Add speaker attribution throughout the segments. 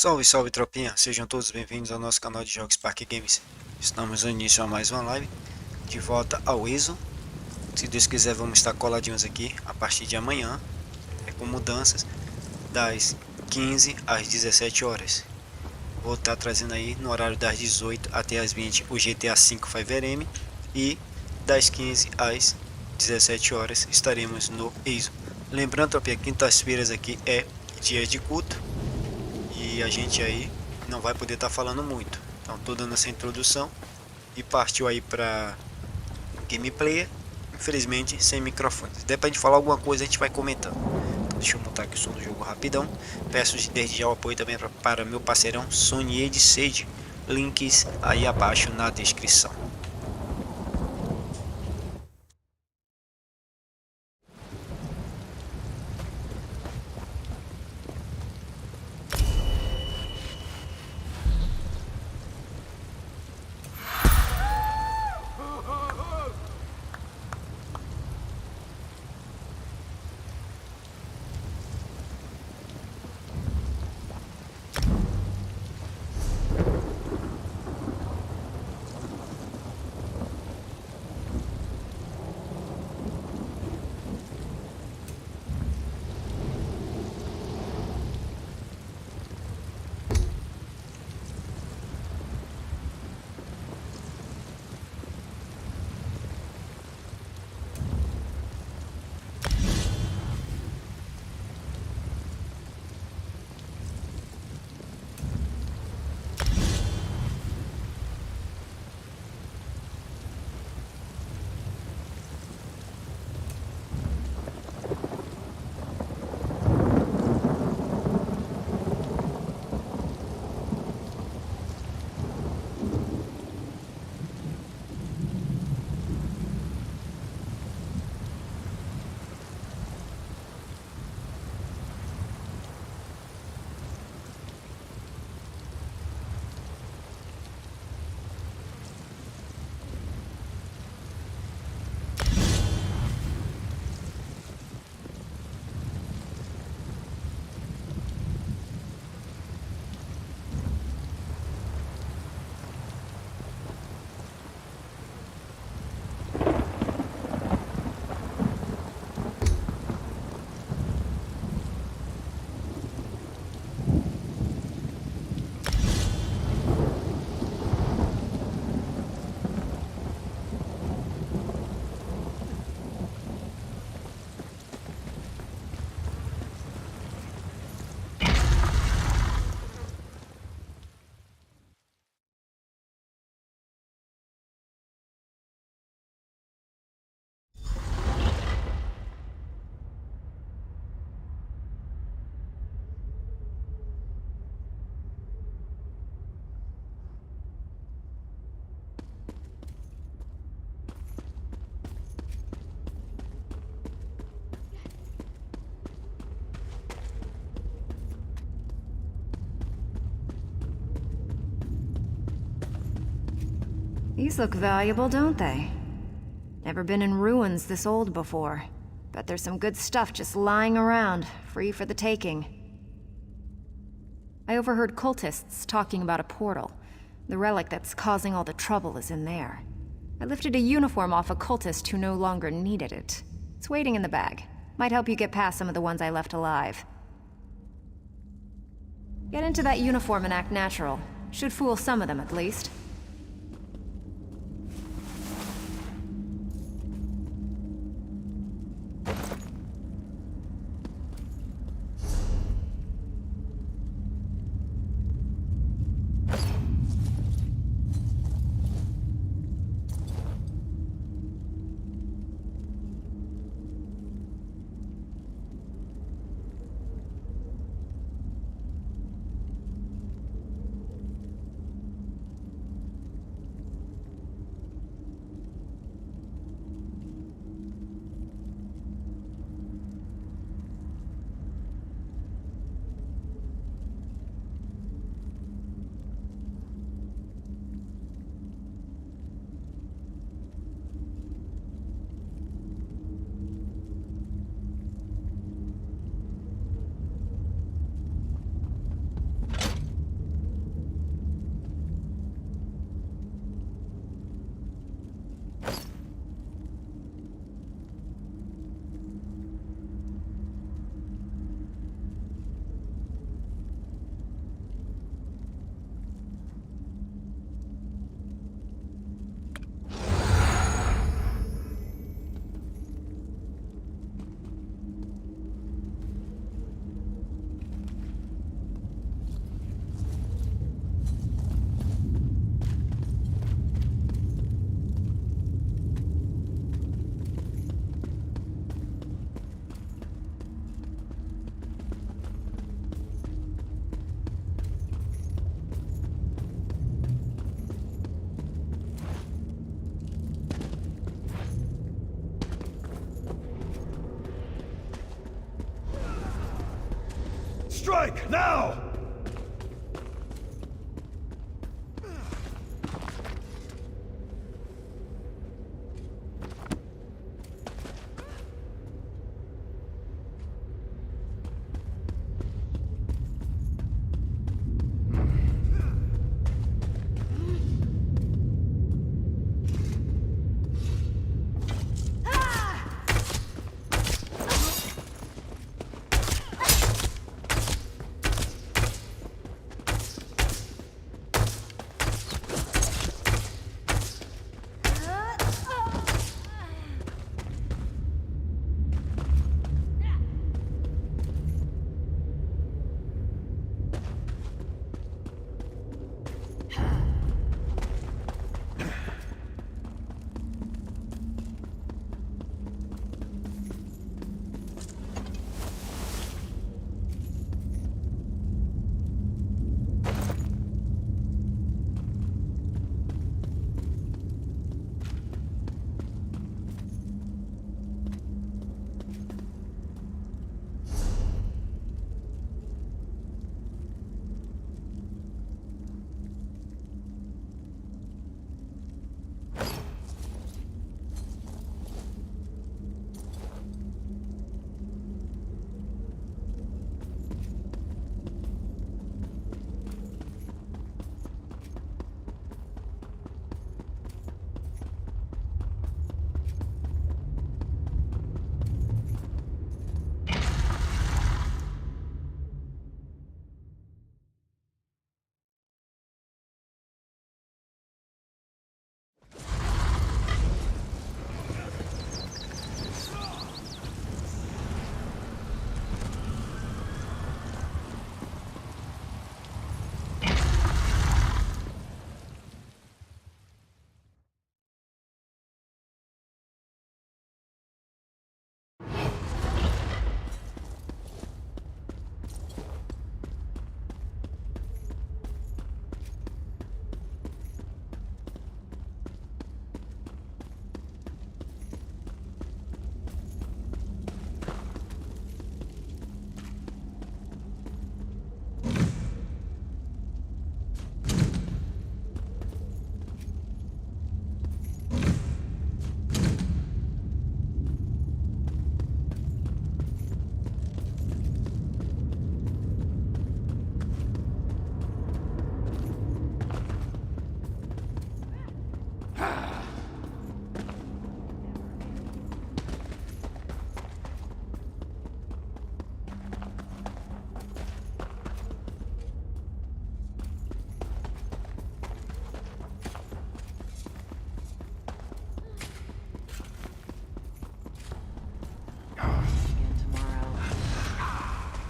Speaker 1: Salve, salve tropinha, sejam todos bem-vindos ao nosso canal de jogos EsparkeGames. Estamos no início a mais uma live, de volta ao ISO. Se Deus quiser vamos estar coladinhos aqui a partir de amanhã, com mudanças, das 15 às 17 horas. Vou estar trazendo aí no horário das 18 até as 20 o GTA V 5RM e das 15 às 17 horas estaremos no ISO. Lembrando, tropinha, quintas-feiras aqui é dia de culto. E a gente aí não vai poder estar falando muito. Então tô dando essa introdução e partiu aí para gameplay. Infelizmente sem microfone. Se der pra gente falar alguma coisa a gente vai comentando. Então, deixa eu montar aqui o som do jogo rapidão. Peço desde já o apoio também para meu parceirão Sony de SEJA. Links aí abaixo na descrição.
Speaker 2: These look valuable, don't they? Never been in ruins this old before. Bet there's some good stuff just lying around, free for the taking. I overheard cultists talking about a portal. The relic that's causing all the trouble is in there. I lifted a uniform off a cultist who no longer needed it. It's waiting in the bag. Might help you get past some of the ones I left alive. Get into that uniform and act natural. Should fool some of them at least.
Speaker 3: Strike, now!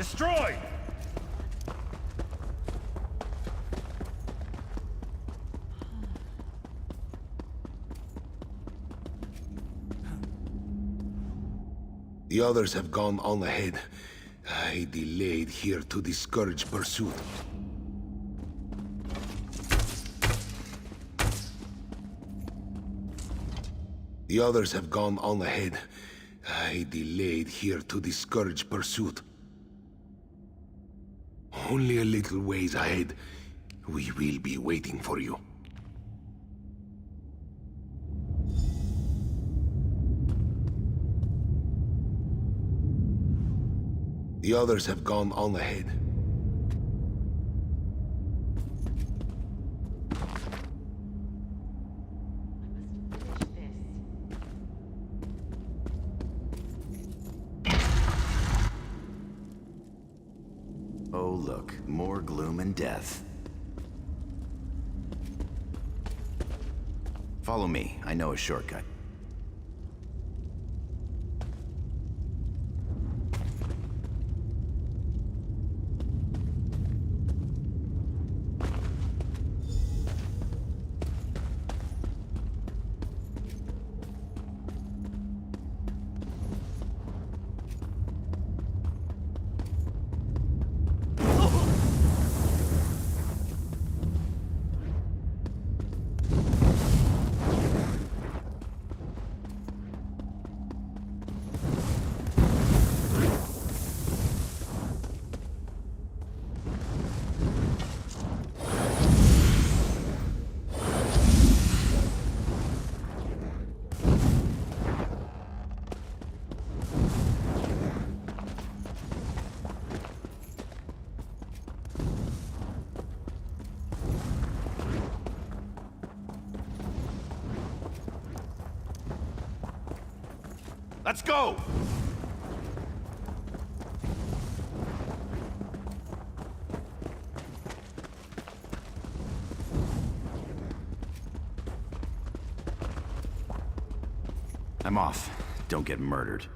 Speaker 3: Destroyed!
Speaker 4: The others have gone on ahead. I delayed here to discourage pursuit. The others have gone on ahead. I delayed here to discourage pursuit. Only a little ways ahead. We will be waiting for you. The others have gone on ahead.
Speaker 3: Oh, look, more gloom and death. Follow me. I know a shortcut. Let's go! I'm off. Don't get murdered.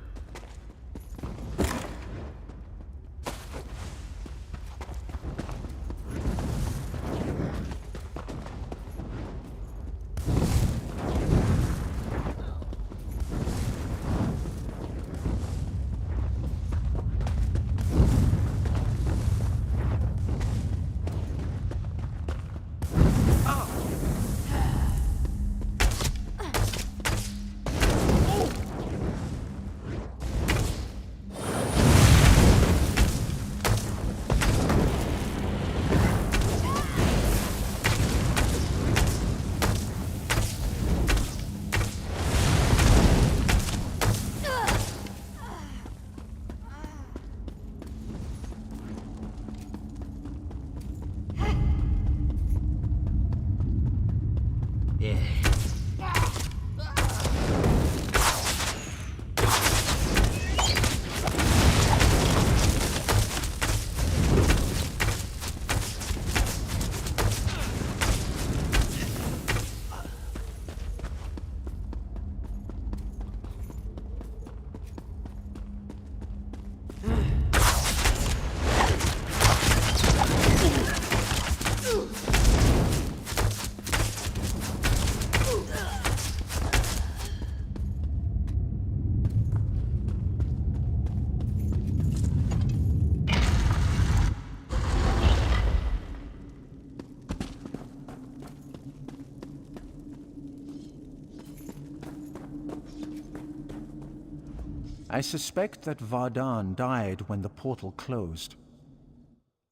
Speaker 5: I suspect that Vardan died when the portal closed.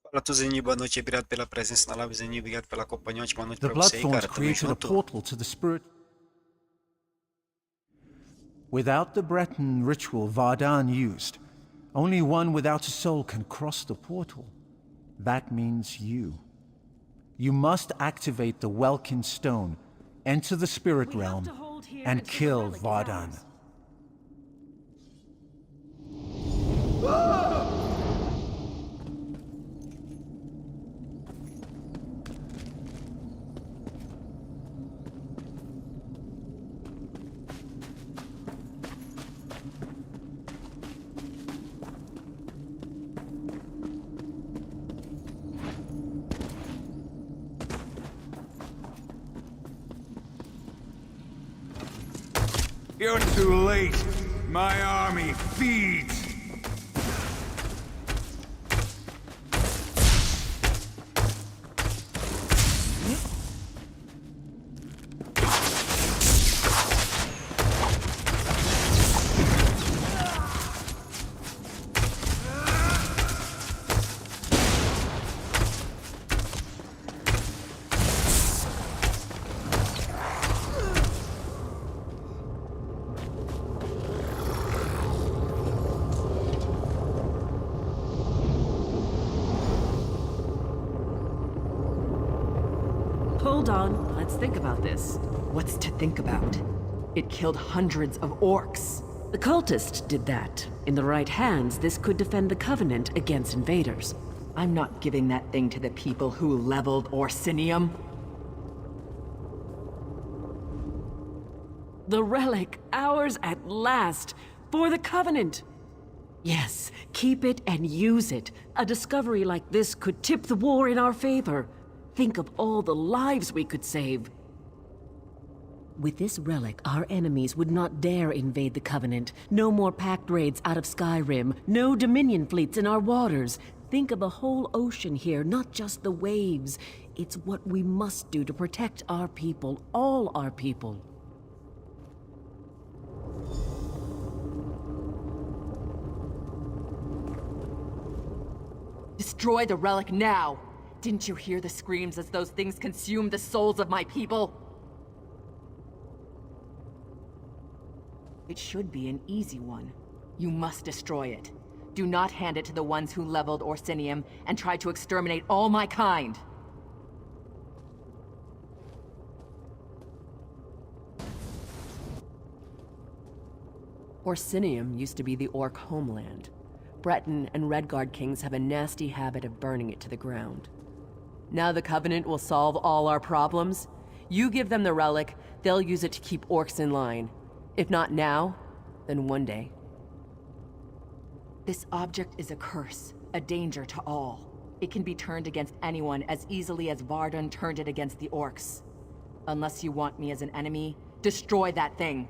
Speaker 1: Fala, Tuzinho, boa noite, obrigado pela presença na live, Zeninho, obrigado pela companhia, ótima noite
Speaker 5: The
Speaker 1: pra você,
Speaker 5: Bloodthorns
Speaker 1: cara, tamo
Speaker 5: created a
Speaker 1: junto.
Speaker 5: portal to the spirit. Without the Breton ritual Vardan used, only one without a soul can cross the portal. That means you. You must activate the Welkin Stone, enter the spirit realm, and kill Vardan.
Speaker 6: You're too late. My army feeds.
Speaker 7: Hold on, let's think about this.
Speaker 8: What's to think about? It killed hundreds of orcs.
Speaker 7: The cultist did that. In the right hands, this could defend the Covenant against invaders.
Speaker 8: I'm not giving that thing to the people who leveled Orsinium.
Speaker 7: The relic, ours at last, for the Covenant. Yes, keep it and use it. A discovery like this could tip the war in our favor. Think of all the lives we could save. With this relic, our enemies would not dare invade the Covenant. No more pact raids out of Skyrim. No Dominion fleets in our waters. Think of the whole ocean here, not just the waves. It's what we must do to protect our people, all our people.
Speaker 8: Destroy the relic now! Didn't you hear the screams as those things consumed the souls of my people? It should be an easy one. You must destroy it. Do not hand it to the ones who leveled Orsinium and tried to exterminate all my kind.
Speaker 9: Orsinium used to be the Orc homeland. Breton and Redguard kings have a nasty habit of burning it to the ground. Now the Covenant will solve all our problems. You give them the relic, they'll use it to keep orcs in line. If not now, then one day.
Speaker 8: This object is a curse, a danger to all. It can be turned against anyone as easily as Vardan turned it against the orcs. Unless you want me as an enemy, destroy that thing.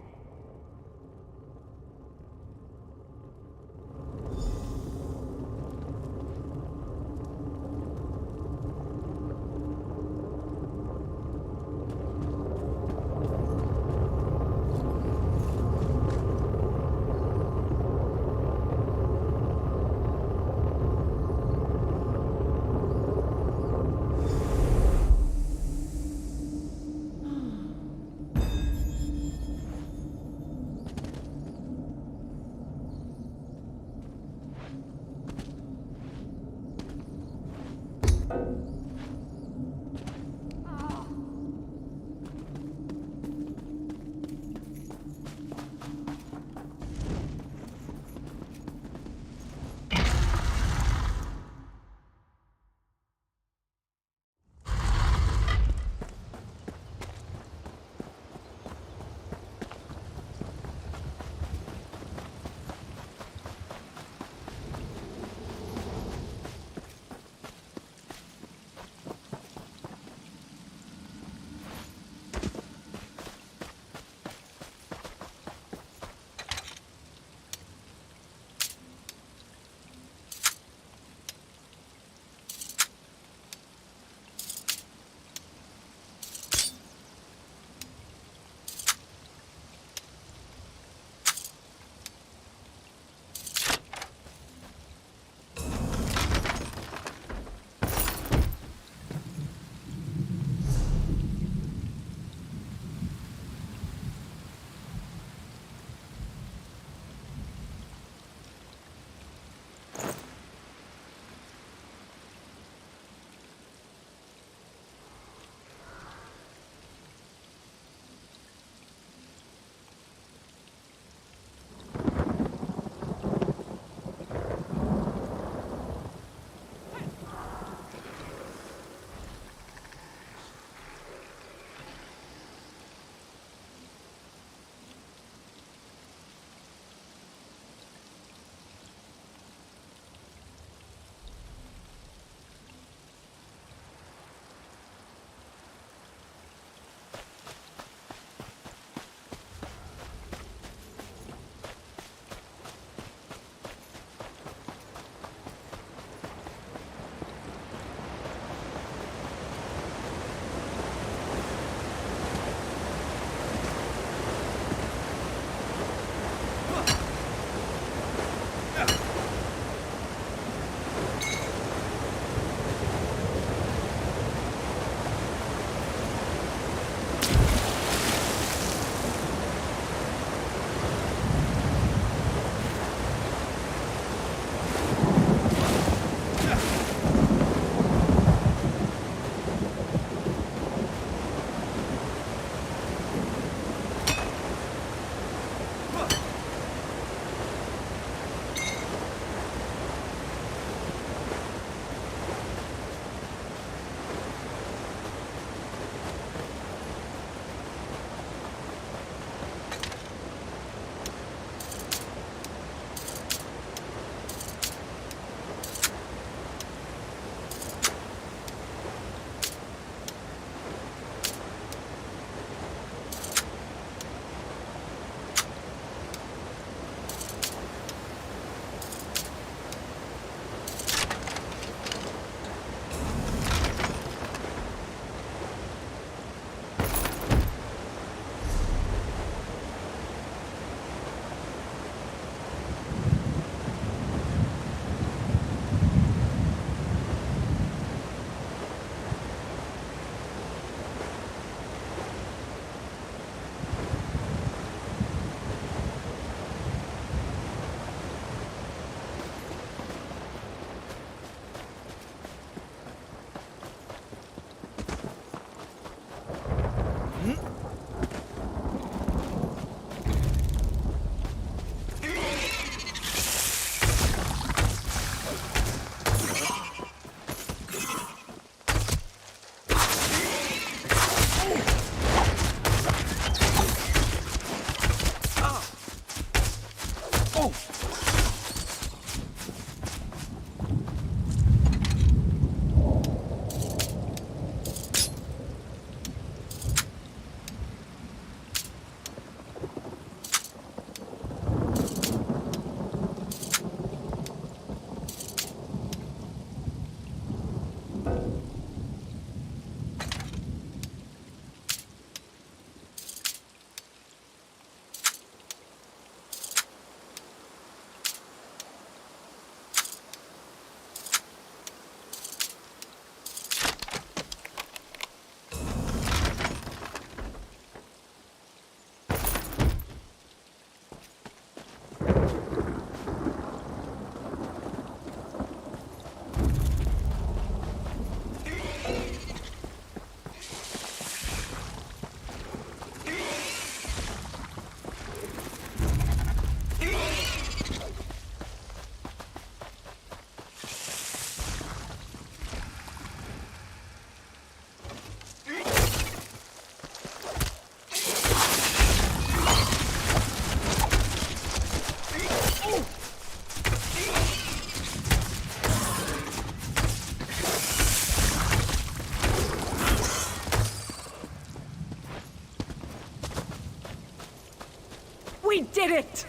Speaker 7: We did it!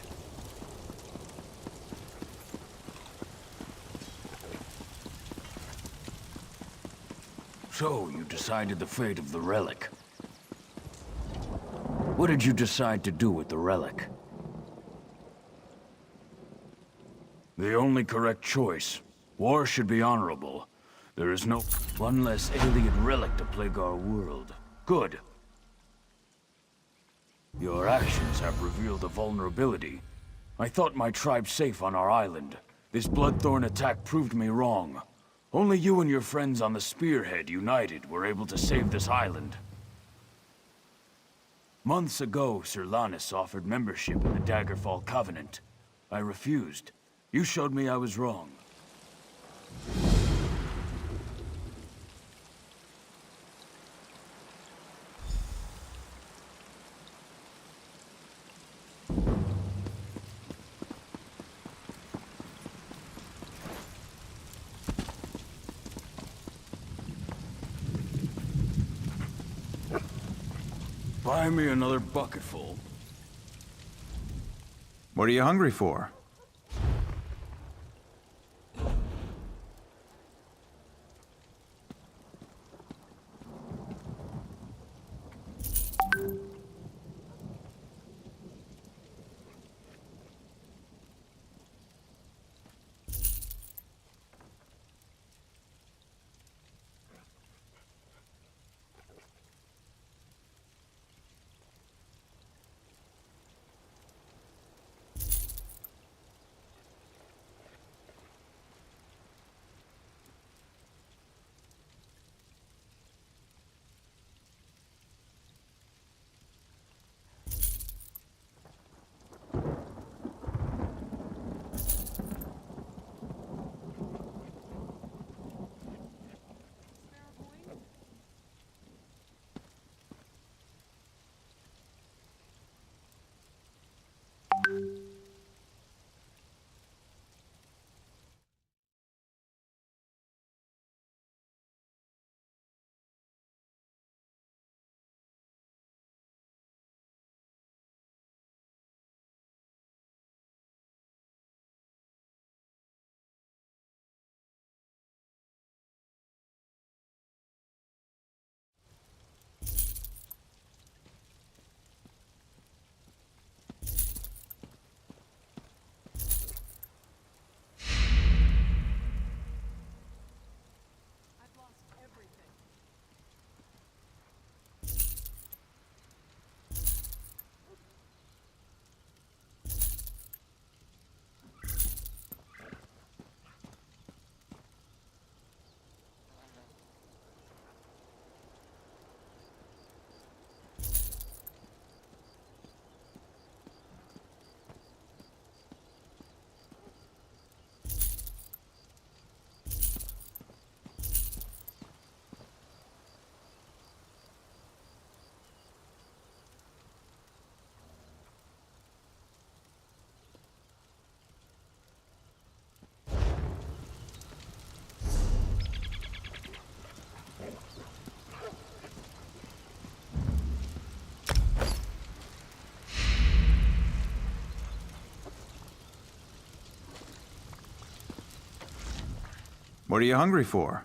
Speaker 6: So, you decided the fate of the relic. What did you decide to do with the relic? The only correct choice. War should be honorable. There is no one less alien relic to plague our world. Good. Your actions have revealed a vulnerability. I thought my tribe safe on our island. This Bloodthorn attack proved me wrong. Only you and your friends on the Spearhead united were able to save this island. Months ago, Sir Lannis offered membership in the Daggerfall Covenant. I refused. You showed me I was wrong. Buy me another bucketful.
Speaker 10: What are you hungry for? What are you hungry for?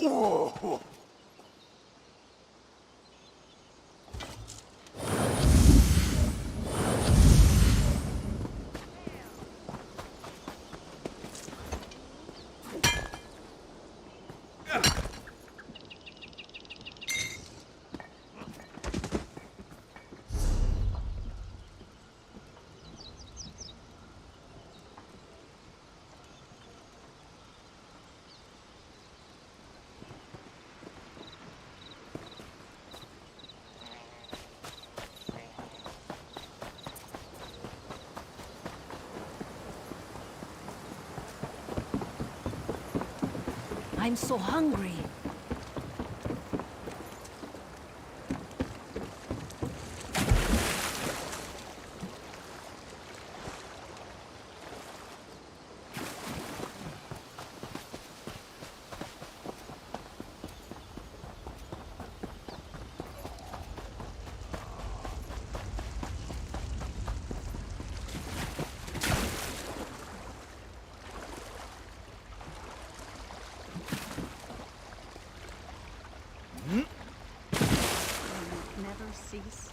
Speaker 4: Whoa!
Speaker 7: I'm so hungry.
Speaker 2: Never cease.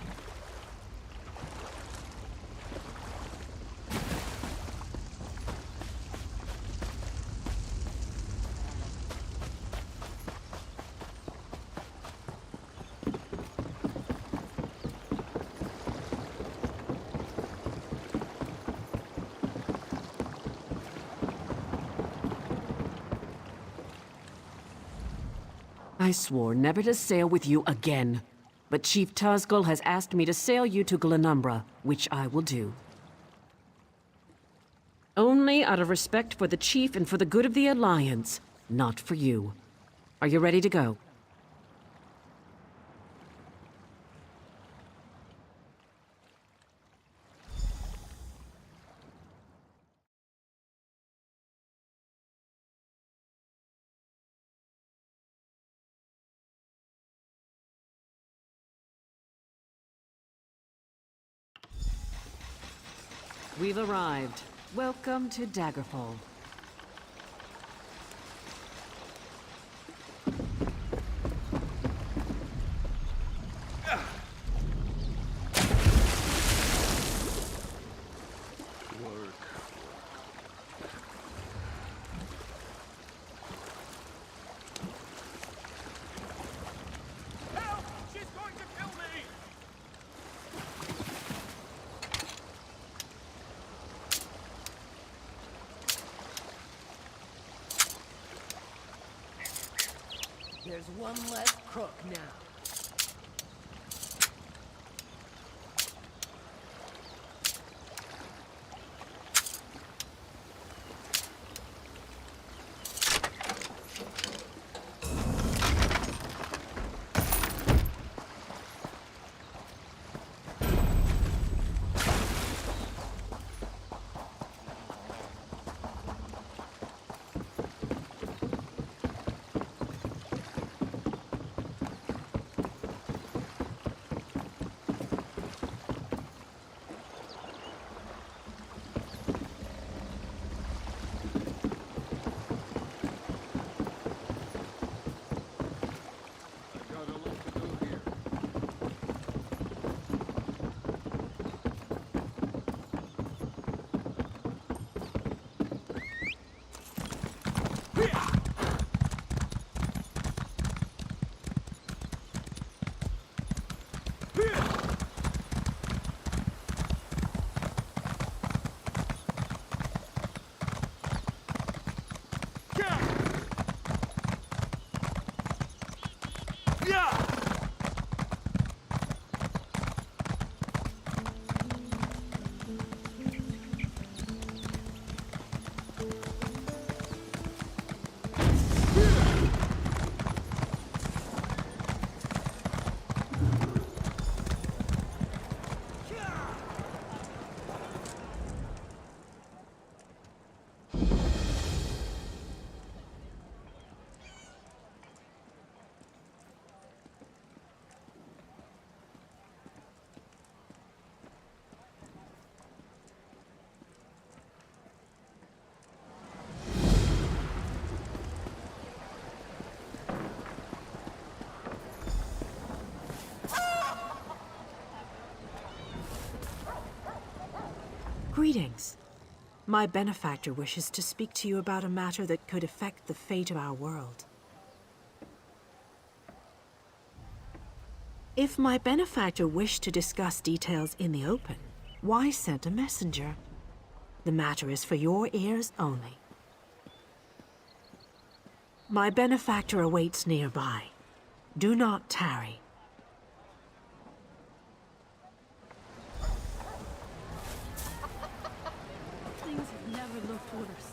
Speaker 7: I swore never to sail with you again. But Chief Tuzgul has asked me to sail you to Glenumbra, which I will do. Only out of respect for the Chief and for the good of the Alliance, not for you. Are you ready to go? We've arrived. Welcome to Daggerfall.
Speaker 9: There's one less crook now.
Speaker 11: Greetings. My benefactor wishes to speak to you about a matter that could affect the fate of our world. If my benefactor wished to discuss details in the open, why send a messenger? The matter is for your ears only. My benefactor awaits nearby. Do not tarry.
Speaker 2: Things have never looked worse.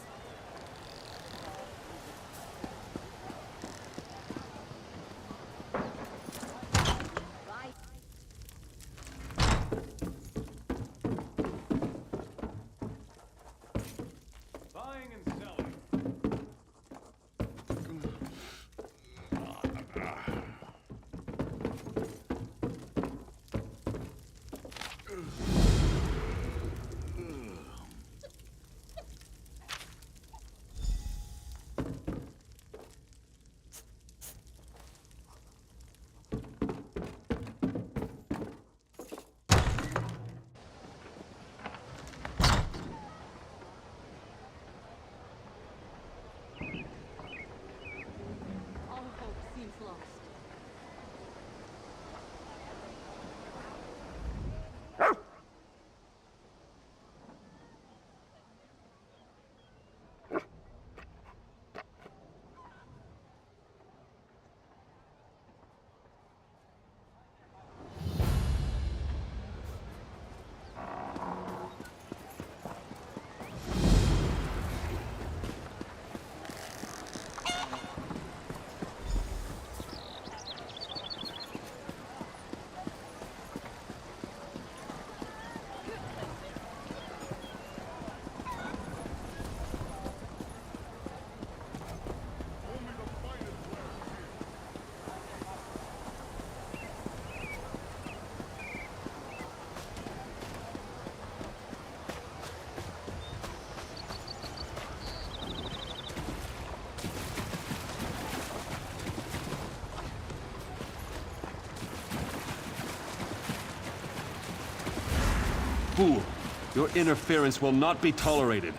Speaker 12: fool. Your interference will not be tolerated.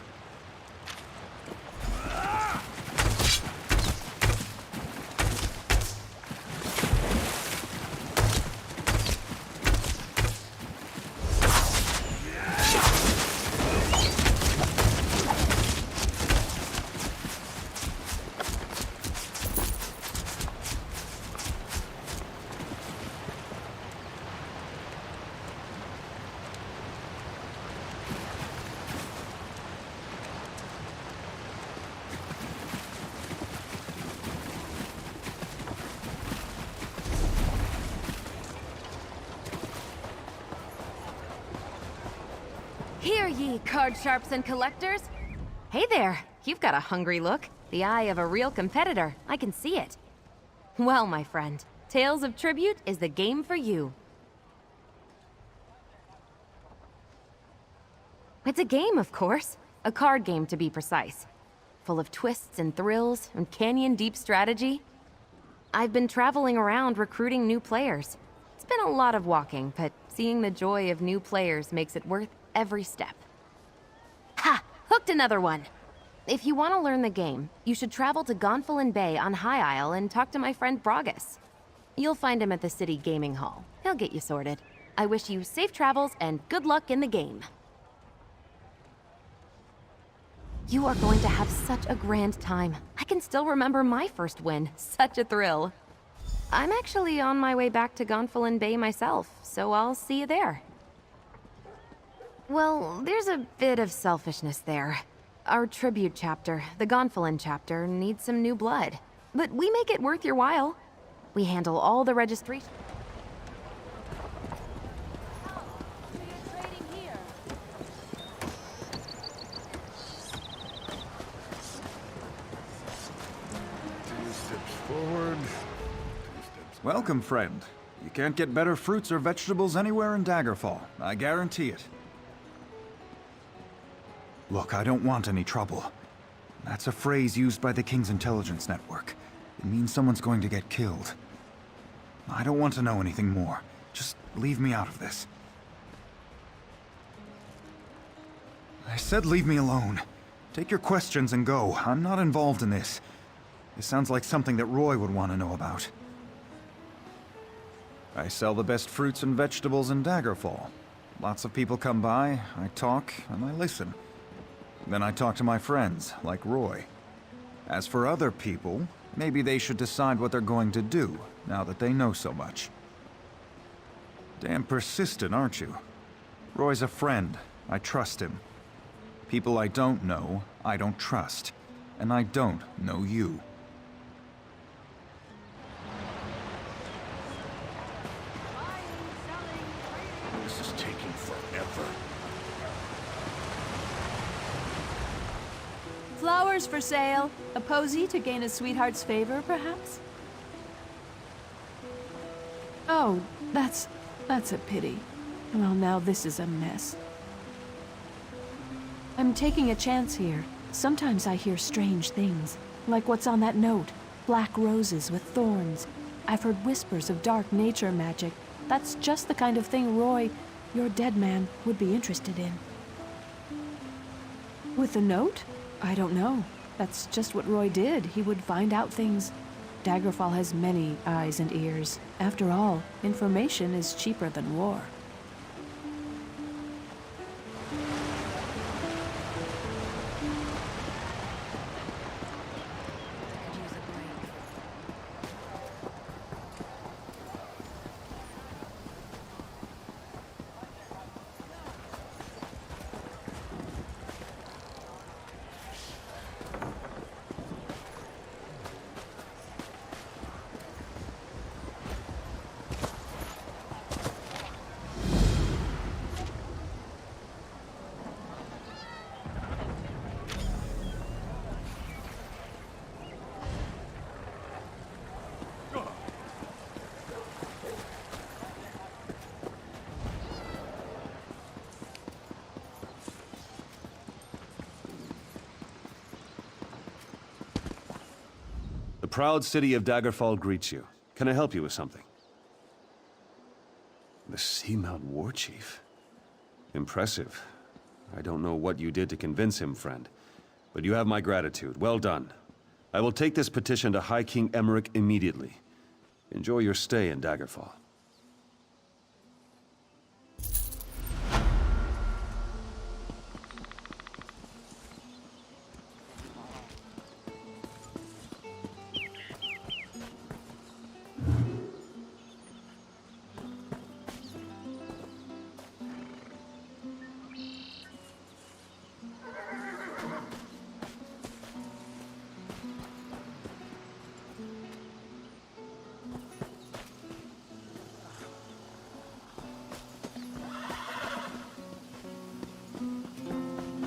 Speaker 2: Here, ye card sharps and collectors. Hey there, you've got a hungry look. The eye of a real competitor, I can see it. Well, my friend, Tales of Tribute is the game for you. It's a game, of course. A card game, to be precise. Full of twists and thrills and canyon-deep strategy. I've been traveling around recruiting new players. It's been a lot of walking, but seeing the joy of new players makes it worth every step. Ha! Hooked another one! If you want to learn the game, you should travel to Gonfalon Bay on High Isle and talk to my friend Bragas. You'll find him at the City Gaming Hall. He'll get you sorted. I wish you safe travels and good luck in the game. You are going to have such a grand time. I can still remember my first win. Such a thrill. I'm actually on my way back to Gonfalon Bay myself, so I'll see you there. Well, there's a bit of selfishness there. Our tribute chapter, the Gonfalon chapter, needs some new blood. But we make it worth your while. We handle all the registration.
Speaker 10: Welcome, friend. You can't get better fruits or vegetables anywhere in Daggerfall. I guarantee it. Look, I don't want any trouble. That's a phrase used by the King's intelligence network. It means someone's going to get killed. I don't want to know anything more. Just leave me out of this. I said leave me alone. Take your questions and go. I'm not involved in this. This sounds like something that Roy would want to know about. I sell the best fruits and vegetables in Daggerfall. Lots of people come by, I talk, and I listen. Then I talk to my friends, like Roy. As for other people, maybe they should decide what they're going to do, now that they know so much. Damn persistent, aren't you? Roy's a friend. I trust him. People I don't know, I don't trust. And I don't know you.
Speaker 4: This is taking forever.
Speaker 13: Flowers for sale. A posy to gain a sweetheart's favor, perhaps? Oh, that's a pity. Well, now this is a mess. I'm taking a chance here. Sometimes I hear strange things, like what's on that note. Black roses with thorns. I've heard whispers of dark nature magic. That's just the kind of thing Roy, your dead man, would be interested in. With the note? I don't know. That's just what Roy did. He would find out things. Daggerfall has many eyes and ears. After all, information is cheaper than war.
Speaker 12: The proud city of Daggerfall greets you. Can I help you with something? The Seamount War Chief? Impressive. I don't know what you did to convince him, friend. But you have my gratitude. Well done. I will take this petition to High King Emmerich immediately. Enjoy your stay in Daggerfall.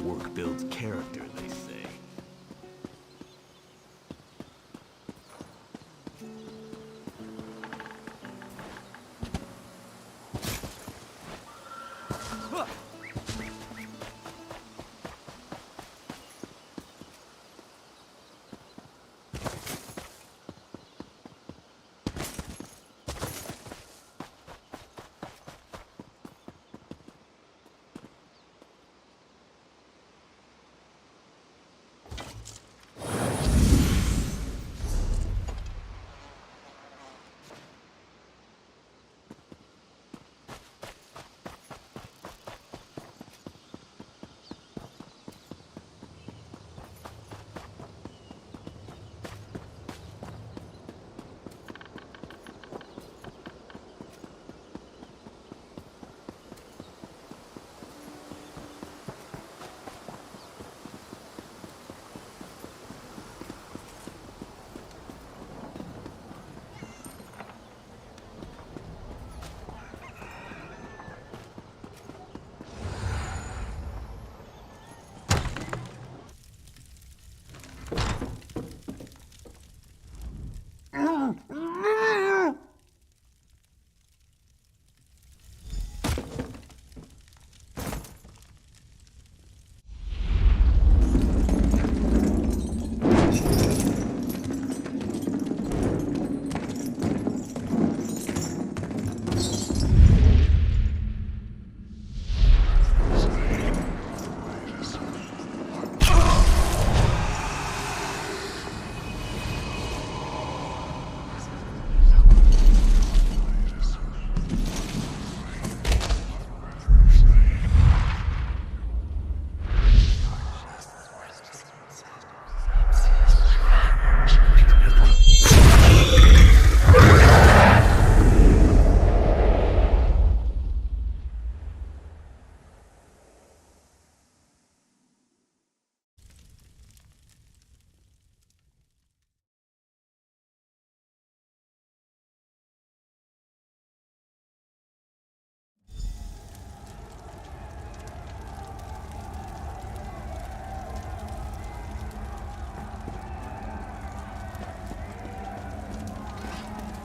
Speaker 3: Work builds character, they say.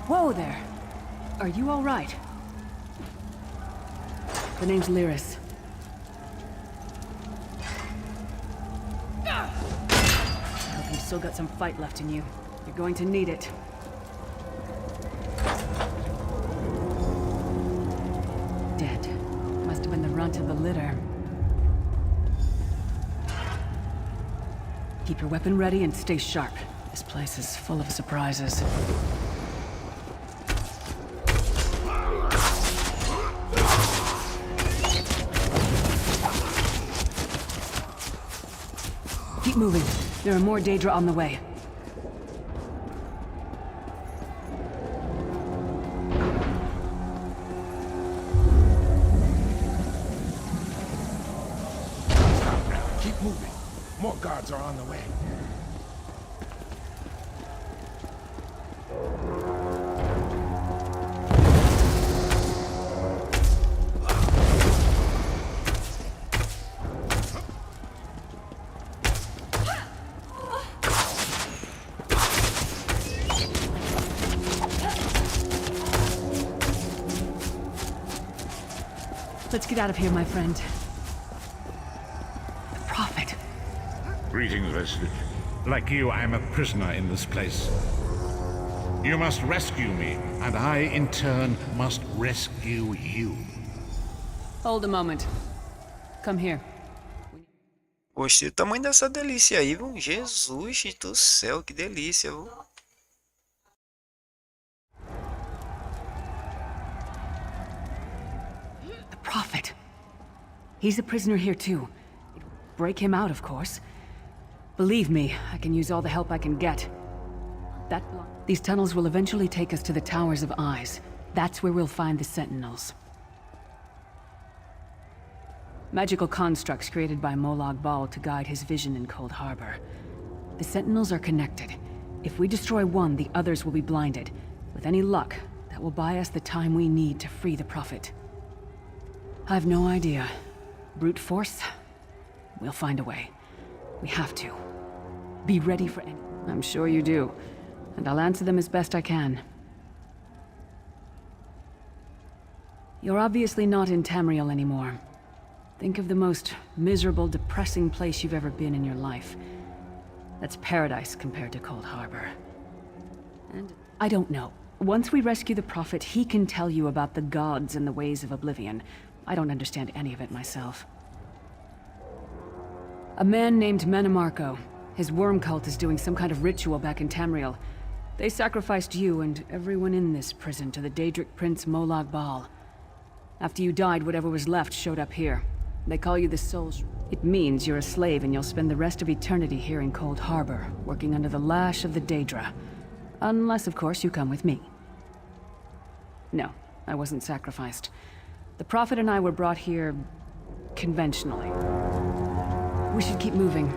Speaker 7: Whoa there. Are you all right? The name's Lyris. I hope you've still got some fight left in you. You're going to need it. Dead. Must have been the runt of the litter. Keep your weapon ready and stay sharp. This place is full of surprises. Keep moving. There are more Daedra on the way.
Speaker 14: Keep moving. More guards are on the way.
Speaker 7: Let's get out of here, my friend. The Prophet.
Speaker 14: Greetings, resident. Like you, I'm a prisoner in this place. You must rescue me, and I, in turn, must rescue you.
Speaker 7: Hold a moment.
Speaker 8: come here.
Speaker 1: Gostei do tamanho dessa delícia aí, viu? Jesus do céu, que delícia, viu?
Speaker 8: The Prophet. He's a prisoner here too. Break him out, of course. Believe me, I can use all the help I can get. These tunnels will eventually take us to the Towers of Eyes. That's where we'll find the Sentinels. Magical constructs created by Molag Bal to guide his vision in Cold Harbor. The Sentinels are connected. If we destroy one, the others will be blinded. With any luck, that will buy us the time we need to free the Prophet. I've no idea. Brute force? We'll find a way. We have to. Be ready for any... I'm sure you do. And I'll answer them as best I can. You're obviously not in Tamriel anymore. Think of the most miserable, depressing place you've ever been in your life. That's paradise compared to Cold Harbor. And I don't know. Once we rescue the Prophet, he can tell you about the gods and the ways of Oblivion. I don't understand any of it myself. A man named Menemarco. His worm cult is doing some kind of ritual back in Tamriel. They sacrificed you and everyone in this prison to the Daedric Prince Molag Bal. After you died, whatever was left showed up here. They call you the Souls. It means you're a slave and you'll spend the rest of eternity here in Cold Harbor, working under the lash of the Daedra. Unless, of course, you come with me. No, I wasn't sacrificed. The Prophet and I were brought here... conventionally. We should keep moving.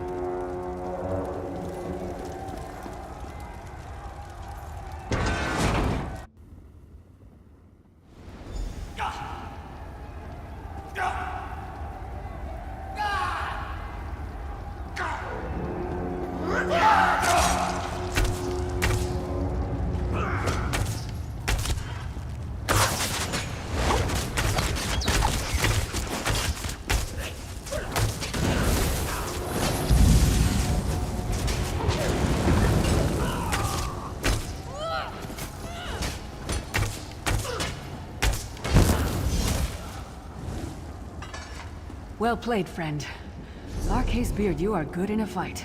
Speaker 8: Well played, friend. Arce's beard, you are good in a fight.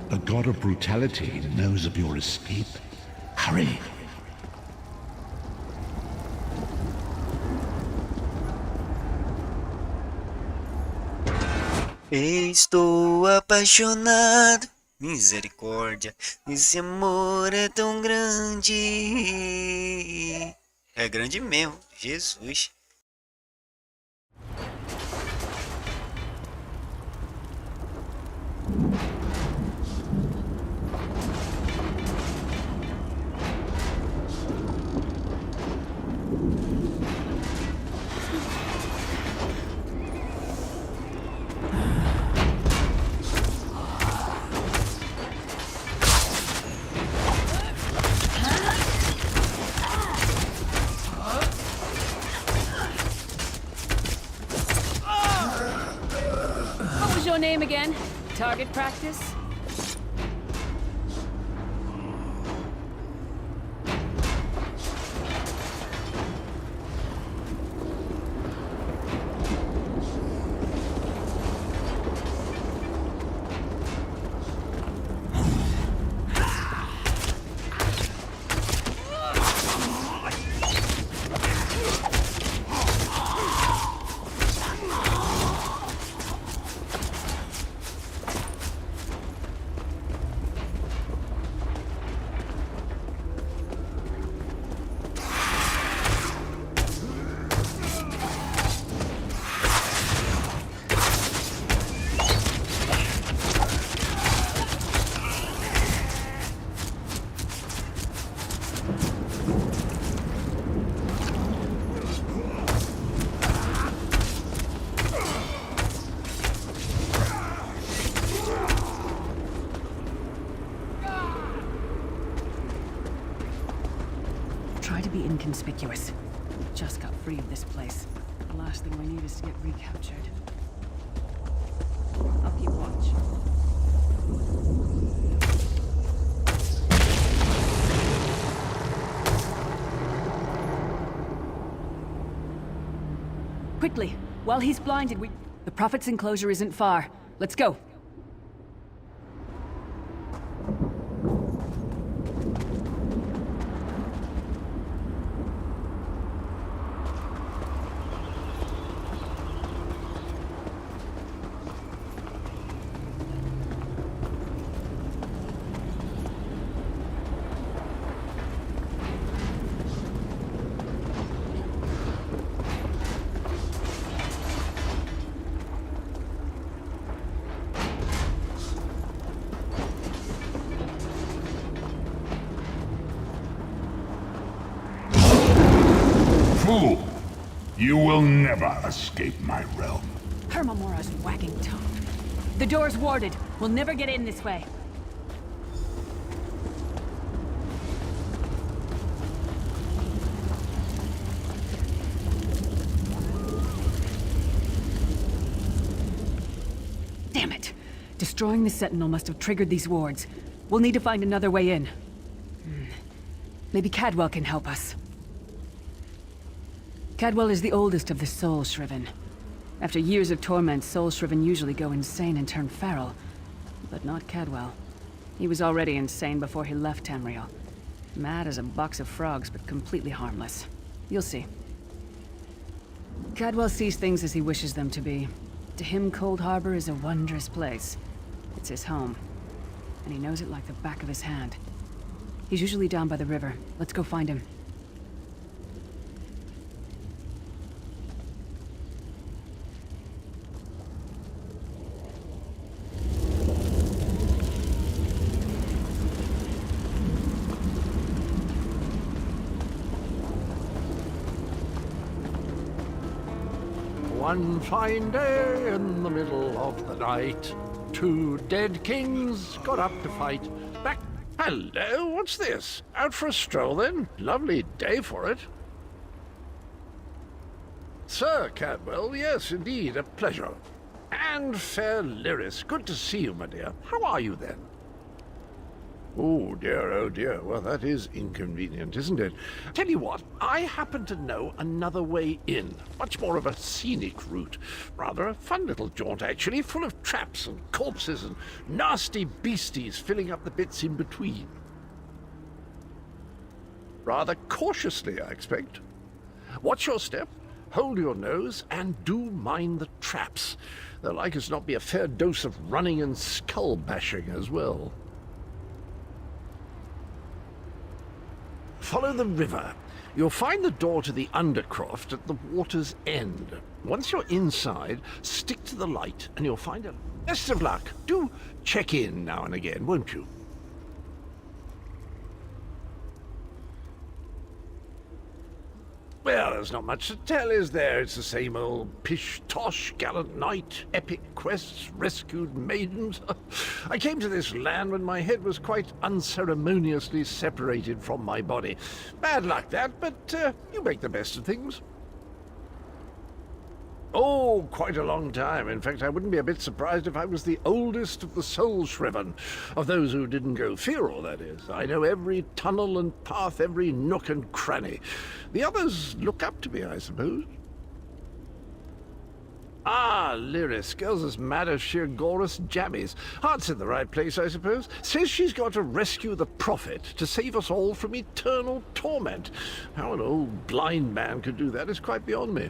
Speaker 14: The god of brutality knows of your escape. Hurry!
Speaker 1: Estou apaixonado. Misericórdia. Esse amor é tão grande. É grande mesmo. Jesus.
Speaker 8: What was your name again? Target practice? Try to be inconspicuous. Just got free of this place. The last thing we need is to get recaptured. I'll keep watch. Quickly, while he's blinded, The Prophet's enclosure isn't far. Let's go.
Speaker 14: Fool! You will never escape my realm.
Speaker 8: Hermamora's wagging tongue. The door's warded. We'll never get in this way. Damn it! Destroying the Sentinel must have triggered these wards. We'll need to find another way in. Maybe Cadwell can help us. Cadwell is the oldest of the Soul Shriven. After years of torment, Soul Shriven usually go insane and turn feral. But not Cadwell. He was already insane before he left Tamriel. Mad as a box of frogs, but completely harmless. You'll see. Cadwell sees things as he wishes them to be. To him, Cold Harbor is a wondrous place. It's his home. And he knows it like the back of his hand. He's usually down by the river. Let's go find him.
Speaker 15: One fine day in the middle of the night, two dead kings got up to fight. Back. Hello, what's this? Out for a stroll then? Lovely day for it. Sir Cadwell, yes, indeed, a pleasure. And fair Lyris, good to see you, my dear. How are you then? Oh dear, well that is inconvenient, isn't it? Tell you what, I happen to know another way in. Much more of a scenic route. Rather a fun little jaunt, actually, full of traps and corpses and nasty beasties filling up the bits in between. Rather cautiously, I expect. Watch your step, hold your nose, and do mind the traps. There'll like as not be a fair dose of running and skull bashing as well. Follow the river. You'll find the door to the Undercroft at the water's end. Once you're inside, stick to the light and you'll find a... Best of luck. Do check in now and again, won't you? Well, there's not much to tell, is there? It's the same old pish-tosh, gallant knight, epic quests, rescued maidens. I came to this land when my head was quite unceremoniously separated from my body. Bad luck that, but you make the best of things. Oh, quite a long time. In fact, I wouldn't be a bit surprised if I was the oldest of the Soul Shriven. Of those who didn't go feral, that is. I know every tunnel and path, every nook and cranny. The others look up to me, I suppose. Ah, Lyris, girl's as mad as sheer Gorus jammies. Heart's in the right place, I suppose. Says she's got to rescue the Prophet to save us all from eternal torment. How an old blind man could do that is quite beyond me.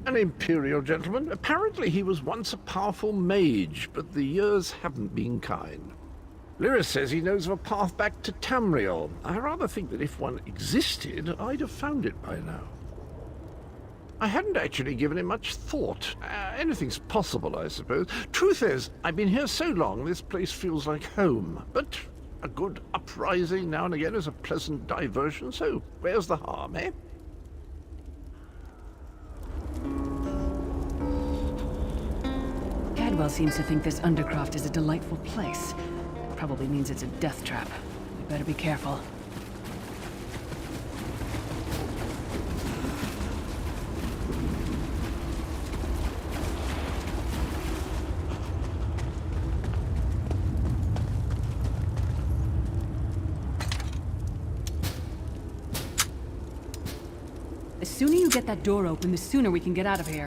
Speaker 15: An Imperial gentleman. Apparently he was once a powerful mage, but the years haven't been kind. Lyris says he knows of a path back to Tamriel. I rather think that if one existed, I'd have found it by now. I hadn't actually given it much thought. Anything's possible, I suppose. Truth is, I've been here so long, this place feels like home. But a good uprising now and again is a pleasant diversion, so where's the harm, eh?
Speaker 8: Cadwell seems to think this Undercroft is a delightful place. Probably means it's a death trap. We better be careful. As soon get that door open, the sooner we can get out of here.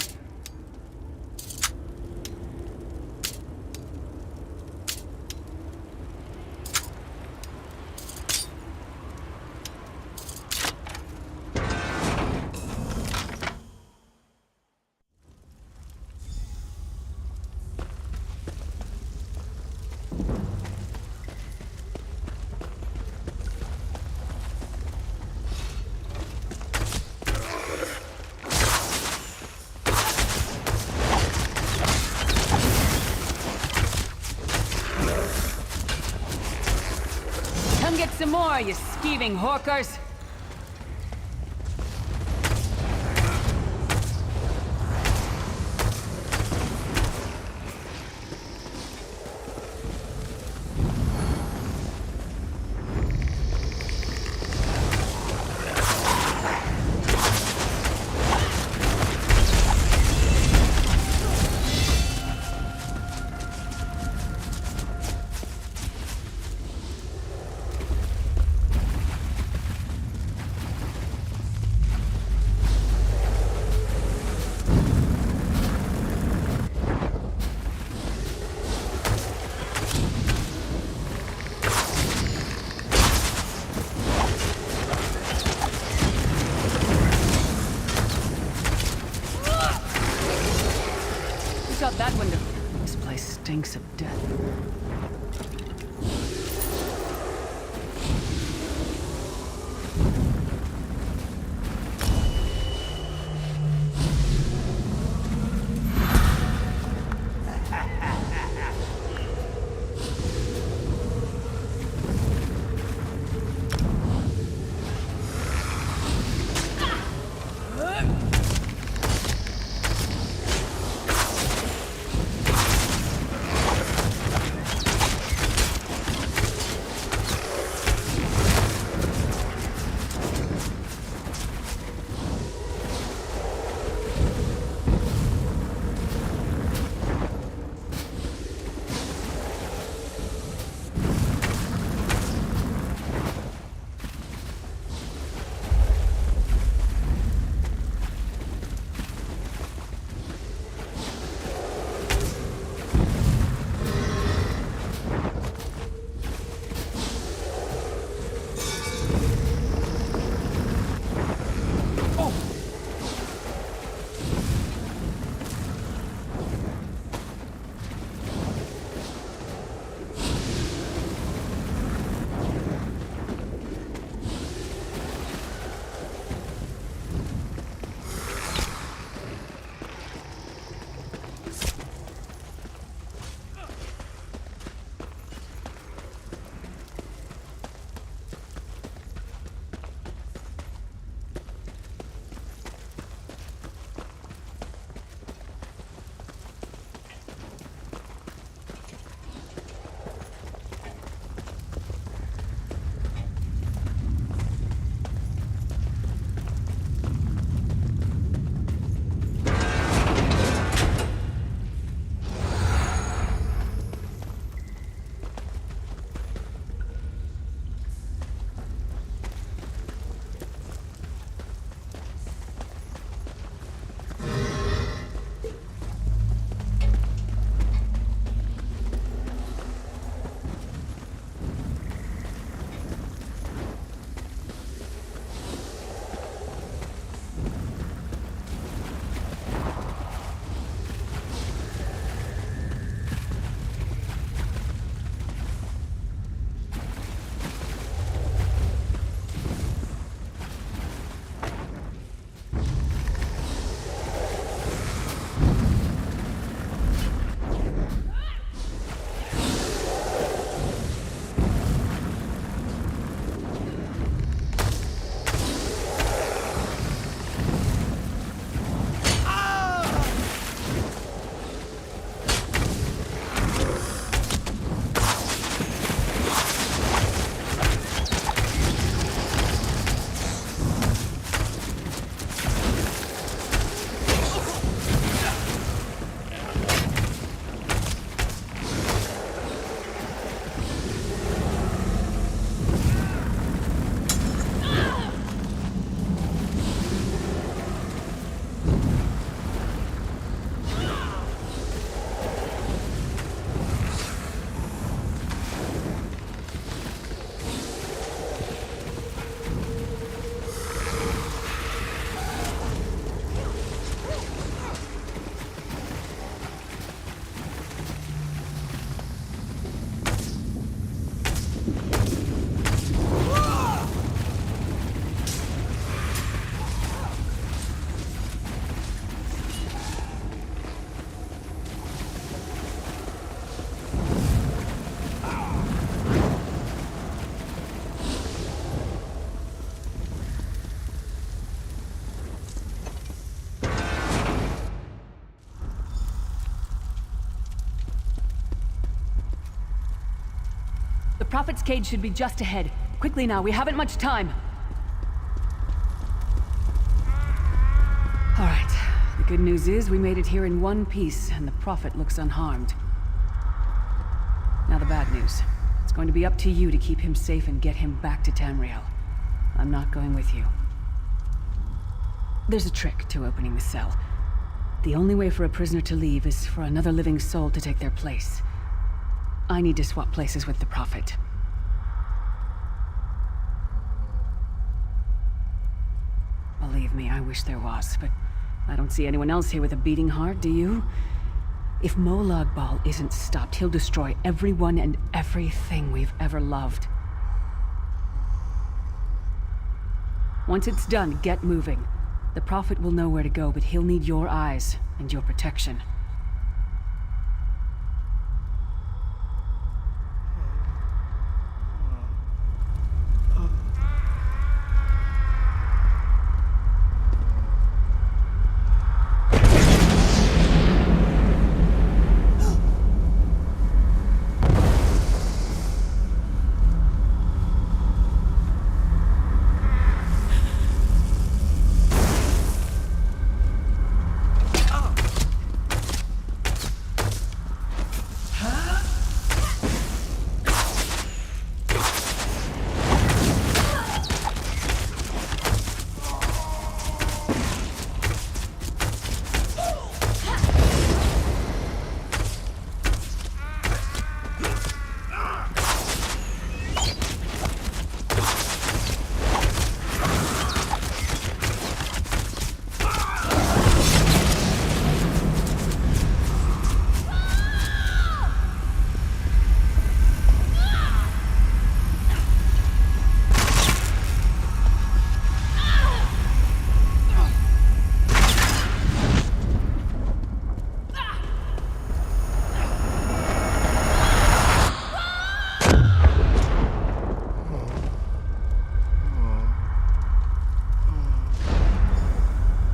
Speaker 8: Get some more, you skeeving hawkers! That window. This place stinks of death. Prophet's cage should be just ahead. Quickly now, we haven't much time. All right. The good news is we made it here in one piece, and the Prophet looks unharmed. Now the bad news. It's going to be up to you to keep him safe and get him back to Tamriel. I'm not going with you. There's a trick to opening the cell. The only way for a prisoner to leave is for another living soul to take their place. I need to swap places with the Prophet. Believe me, I wish there was, but I don't see anyone else here with a beating heart, do you? If Molag Bal isn't stopped, he'll destroy everyone and everything we've ever loved. Once it's done, get moving. The Prophet will know where to go, but he'll need your eyes and your protection.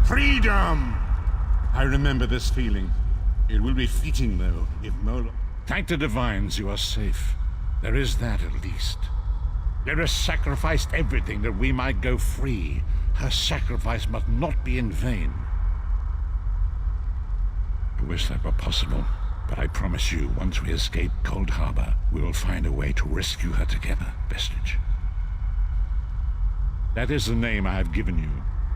Speaker 14: Freedom! I remember this feeling. It will be fleeting, though, if Mola... Thank the Divines you are safe. There is that, at least. Lyra sacrificed everything that we might go free. Her sacrifice must not be in vain. I wish that were possible, but I promise you, once we escape Cold Harbor, we will find a way to rescue her together, Vestige. That is the name I have given you.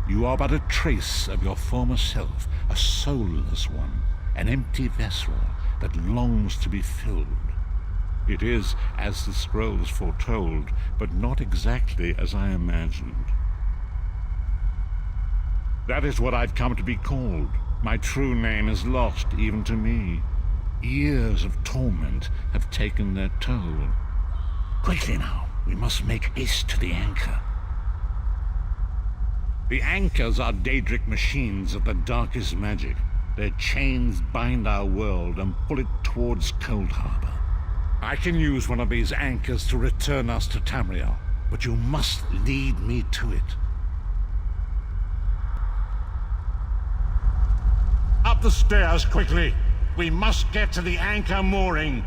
Speaker 14: You are but a trace of your former self, a soulless one, an empty vessel that longs to be filled. It is as the scrolls foretold, but not exactly as I imagined. That is what I've come to be called. My true name is lost even to me. Years of torment have taken their toll. Quickly now, we must make haste to the anchor. The anchors are Daedric machines of the darkest magic. Their chains bind our world and pull it towards Cold Harbor. I can use one of these anchors to return us to Tamriel, but you must lead me to it. Up the stairs, quickly! We must get to the anchor mooring!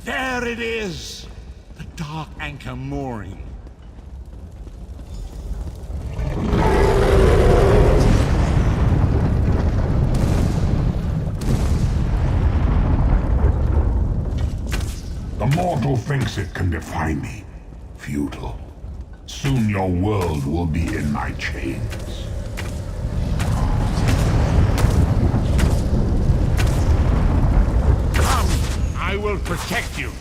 Speaker 14: There it is! The dark anchor mooring.
Speaker 16: The mortal thinks it can defy me. Futile. Soon your world will be in my chains.
Speaker 14: Come! I will protect you!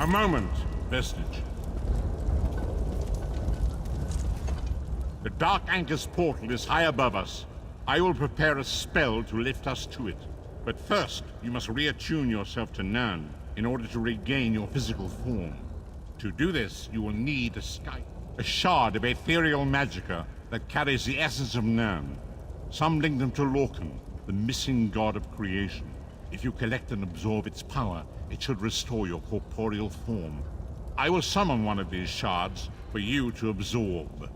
Speaker 14: moment, Vestige. The Dark Anchor's portal is high above us. I will prepare a spell to lift us to it. But first, you must reattune yourself to Nirn in order to regain your physical form. To do this, you will need a shard of ethereal magicka that carries the essence of Nirn. Some link them to Lorcan, the missing god of creation. If you collect and absorb its power, it should restore your corporeal form. I will summon one of these shards for you to absorb.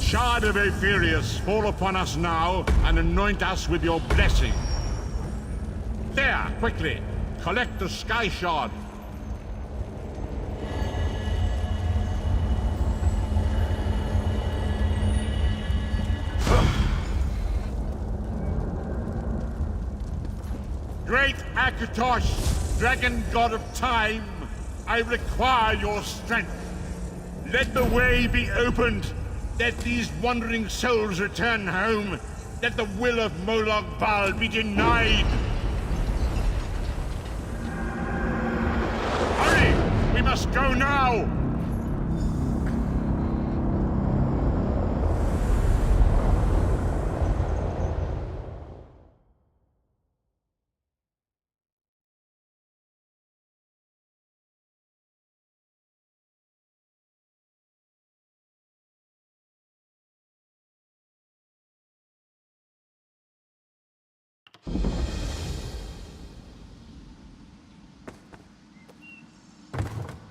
Speaker 14: Shard of Aetherius, fall upon us now and anoint us with your blessing. There, quickly, collect the Sky Shard. Great Akatosh, dragon god of time, I require your strength. Let the way be opened. Let these wandering souls return home. Let the will of Molag Bal be denied. Hurry! We must go now!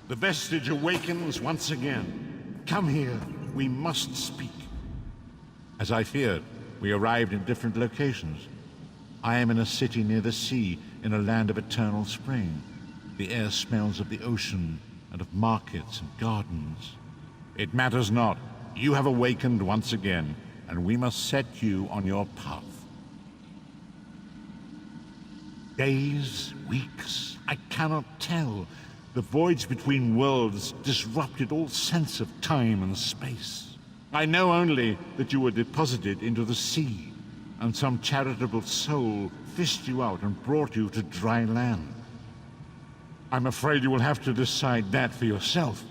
Speaker 14: The Vestige awakens once again. Come here, we must speak. As I feared, we arrived in different locations. I am in a city near the sea, in a land of eternal spring. The air smells of the ocean, and of markets and gardens. It matters not. You have awakened once again, and we must set you on your path. Days, weeks, I cannot tell. The voids between worlds disrupted all sense of time and space. I know only that you were deposited into the sea, and some charitable soul fished you out and brought you to dry land. I'm afraid you will have to decide that for yourself.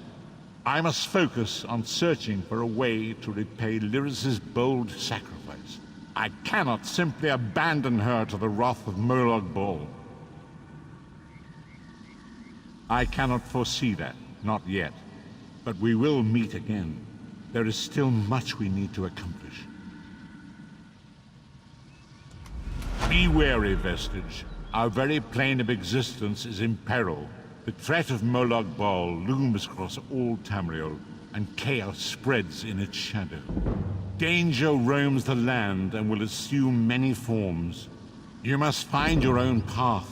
Speaker 14: I must focus on searching for a way to repay Lyris's bold sacrifice. I cannot simply abandon her to the wrath of Molag Bal. I cannot foresee that, not yet. But we will meet again. There is still much we need to accomplish. Be wary, Vestige. Our very plane of existence is in peril. The threat of Molag Bal looms across all Tamriel, and chaos spreads in its shadow. Danger roams the land and will assume many forms. You must find your own path.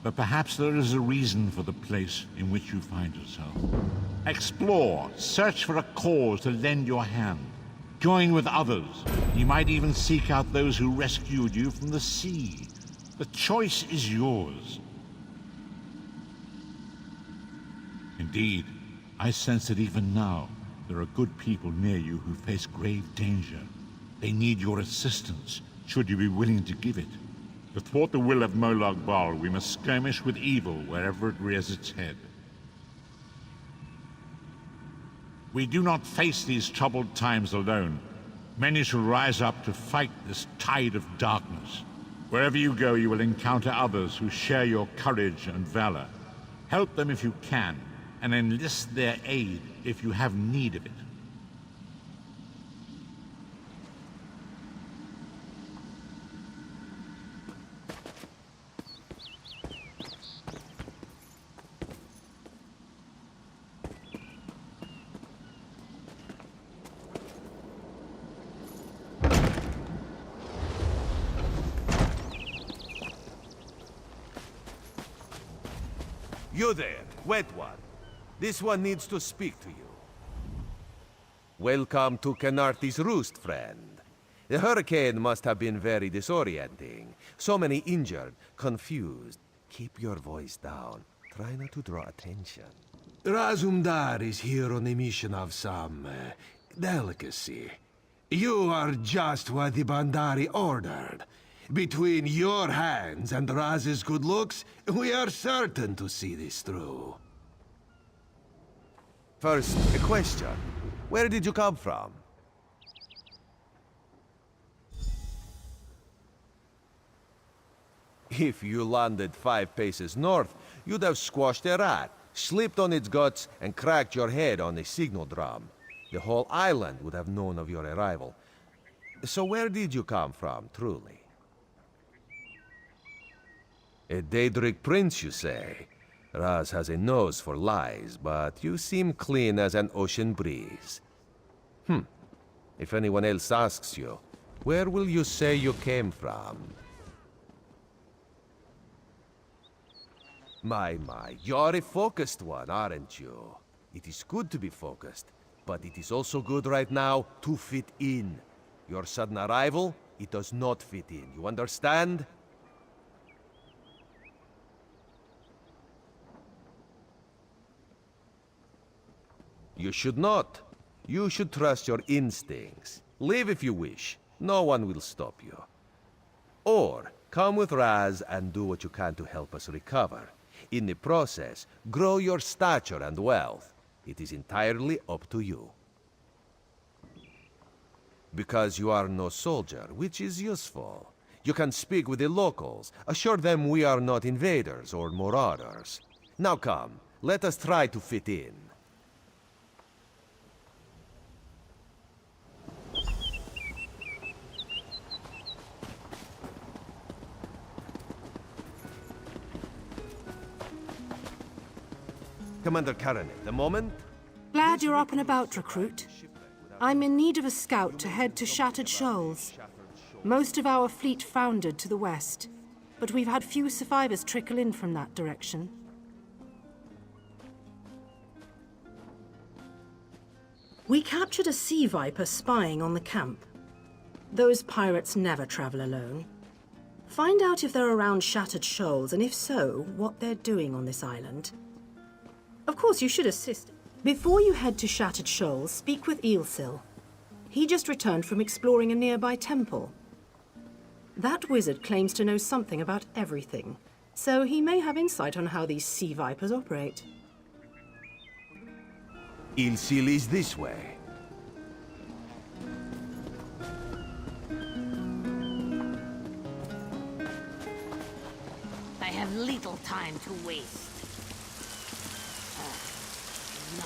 Speaker 14: But perhaps there is a reason for the place in which you find yourself. Explore, search for a cause to lend your hand. Join with others. You might even seek out those who rescued you from the sea. The choice is yours. Indeed, I sense that even now, there are good people near you who face grave danger. They need your assistance, should you be willing to give it. To thwart the will of Molag Bal, we must skirmish with evil wherever it rears its head. We do not face these troubled times alone. Many shall rise up to fight this tide of darkness. Wherever you go, you will encounter others who share your courage and valor. Help them if you can, and enlist their aid if you have need of it.
Speaker 17: You there, wet one. This one needs to speak to you. Welcome to Kenarty's Roost, friend. The hurricane must have been very disorienting. So many injured, confused. Keep your voice down. Try not to draw attention.
Speaker 4: AJUDAR is here on a mission of some delicacy. You are just what the Bandari ordered.
Speaker 17: Between your hands and Raz's good looks, we are certain to see this through. First, a question. Where did you come from? If you landed 5 paces north, you'd have squashed a rat, slipped on its guts, and cracked your head on a signal drum. The whole island would have known of your arrival. So where did you come from, truly? A Daedric prince, you say? Raz has a nose for lies, but you seem clean as an ocean breeze. If anyone else asks you, where will you say you came from? My, you're a focused one, aren't you? It is good to be focused, but it is also good right now to fit in. Your sudden arrival, it does not fit in, you understand? You should not. You should trust your instincts. Leave if you wish. No one will stop you. Or, come with Raz and do what you can to help us recover. In the process, grow your stature and wealth. It is entirely up to you. Because you are no soldier, which is useful. You can speak with the locals, assure them we are not invaders or marauders. Now come, let us try to fit in. Commander Coronet, a moment?
Speaker 11: Glad you're up and about, recruit. I'm in need of a scout to head to Shattered Shoals. Most of our fleet foundered to the west, but we've had few survivors trickle in from that direction. We captured a sea viper spying on the camp. Those pirates never travel alone. Find out if they're around Shattered Shoals, and if so, what they're doing on this island. Of course, you should assist. Before you head to Shattered Shoals, speak with Eelsil. He just returned from exploring a nearby temple. That wizard claims to know something about everything, so he may have insight on how these sea vipers operate.
Speaker 17: Eelsil is this way.
Speaker 18: I have little time to waste. No.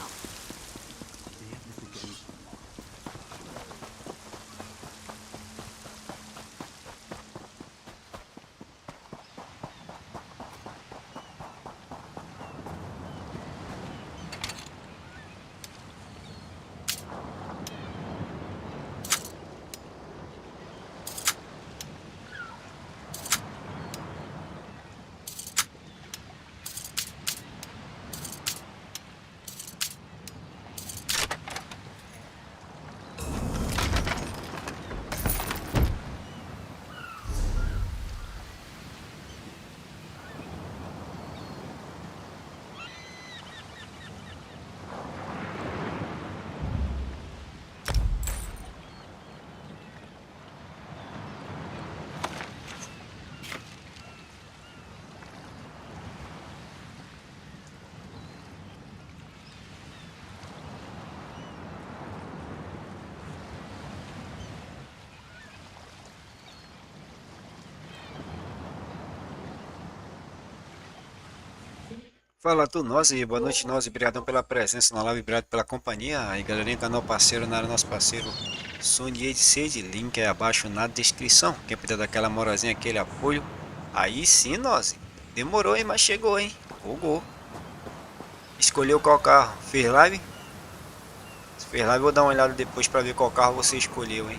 Speaker 1: Fala tu, Nozzy, boa noite, Nozzy, obrigadão pela presença na live, obrigado pela companhia. Aí galerinha, canal parceiro, na área nosso parceiro Sony de Sede, link aí abaixo na descrição. Quem puder dar aquela moralzinha, aquele apoio. Aí sim, Nozzy, demorou, hein, mas chegou, hein, bugou. Escolheu qual carro, fez live? Se fez live, vou dar uma olhada depois pra ver qual carro você escolheu, hein.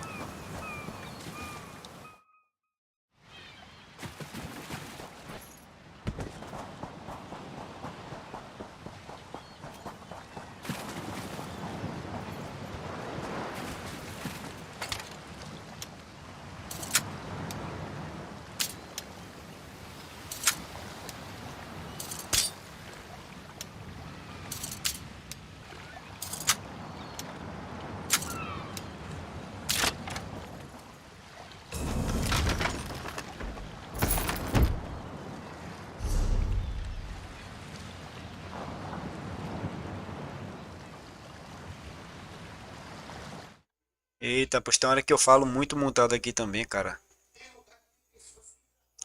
Speaker 1: Eita, pois tem hora que eu falo muito mutado aqui também, cara.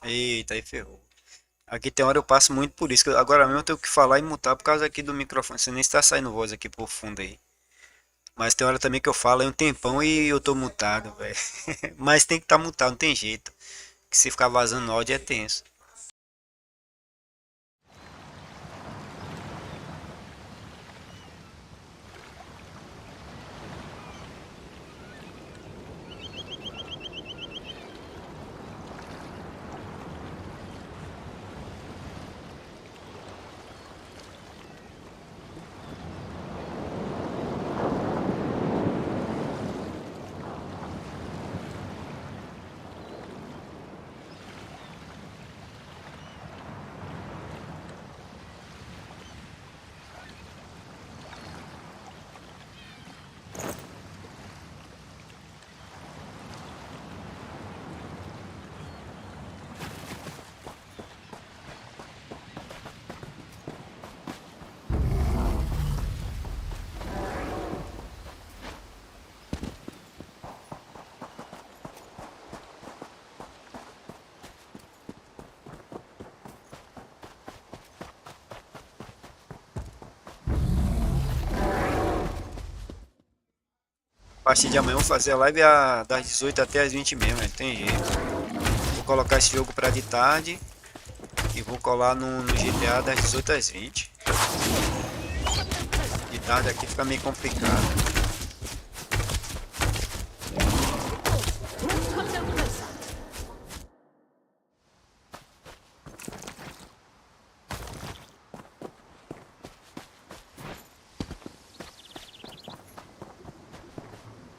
Speaker 1: Eita, aí ferrou. Aqui tem hora eu passo muito por isso. Agora mesmo eu tenho que falar e mutar por causa aqui do microfone. Você nem está saindo voz aqui por fundo aí. Mas tem hora também que eu falo aí um tempão e eu tô mutado, velho. Mas tem que estar mutado, não tem jeito. Que se ficar vazando áudio é tenso. A partir de amanhã eu vou fazer a live das 18 até as 20 mesmo, não tem jeito. Vou colocar esse jogo pra de tarde e vou colar no GTA das 18 às 20. De tarde aqui fica meio complicado.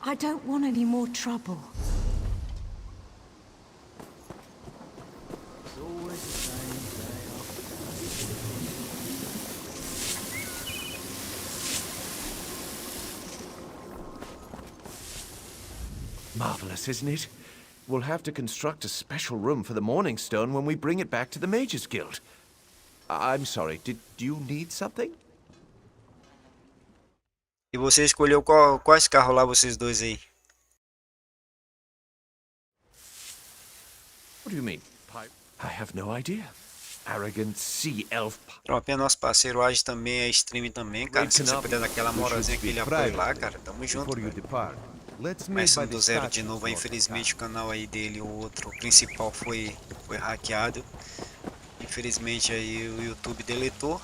Speaker 13: I don't want any more trouble.
Speaker 17: Marvelous, isn't it? We'll have to construct a special room for the Morning Stone when we bring it back to the Mages Guild. I'm sorry, did you need something?
Speaker 1: E você escolheu quais carros lá, vocês dois aí?
Speaker 17: What do you mean? I have no idea. Arrogant sea elf.
Speaker 1: Tropinha, nosso parceiro Age também é stream também, cara. Se você puder dar aquela moralzinha, aquele apoio lá, cara, tamo junto. Começando do zero de novo, infelizmente o canal aí dele, o outro o principal foi hackeado. Infelizmente aí o YouTube deletou.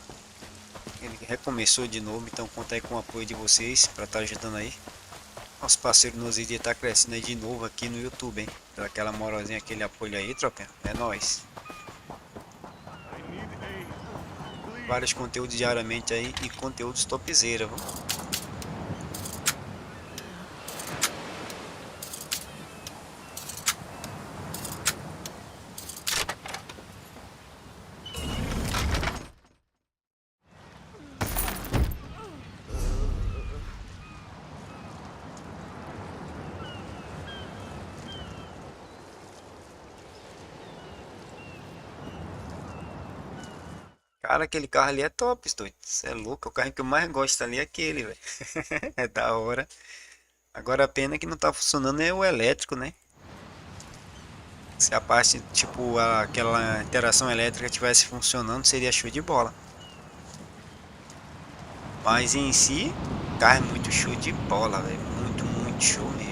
Speaker 1: Ele recomeçou de novo, então conta aí com o apoio de vocês para estar ajudando aí. Nosso parceiro nos vídeos tá crescendo aí de novo aqui no YouTube, hein? Dá aquela moralzinha, aquele apoio aí, tropinha. É nóis. Vários conteúdos diariamente aí e conteúdos topzera, viu? Cara, aquele carro ali é top, doido. Você é louco, o carro que eu mais gosto ali é aquele, velho. É da hora. Agora a pena é que não tá funcionando é o elétrico, né? Se a parte, tipo, aquela interação elétrica tivesse funcionando, seria show de bola. Mas em si, o carro é muito show de bola, velho. Muito, muito show mesmo.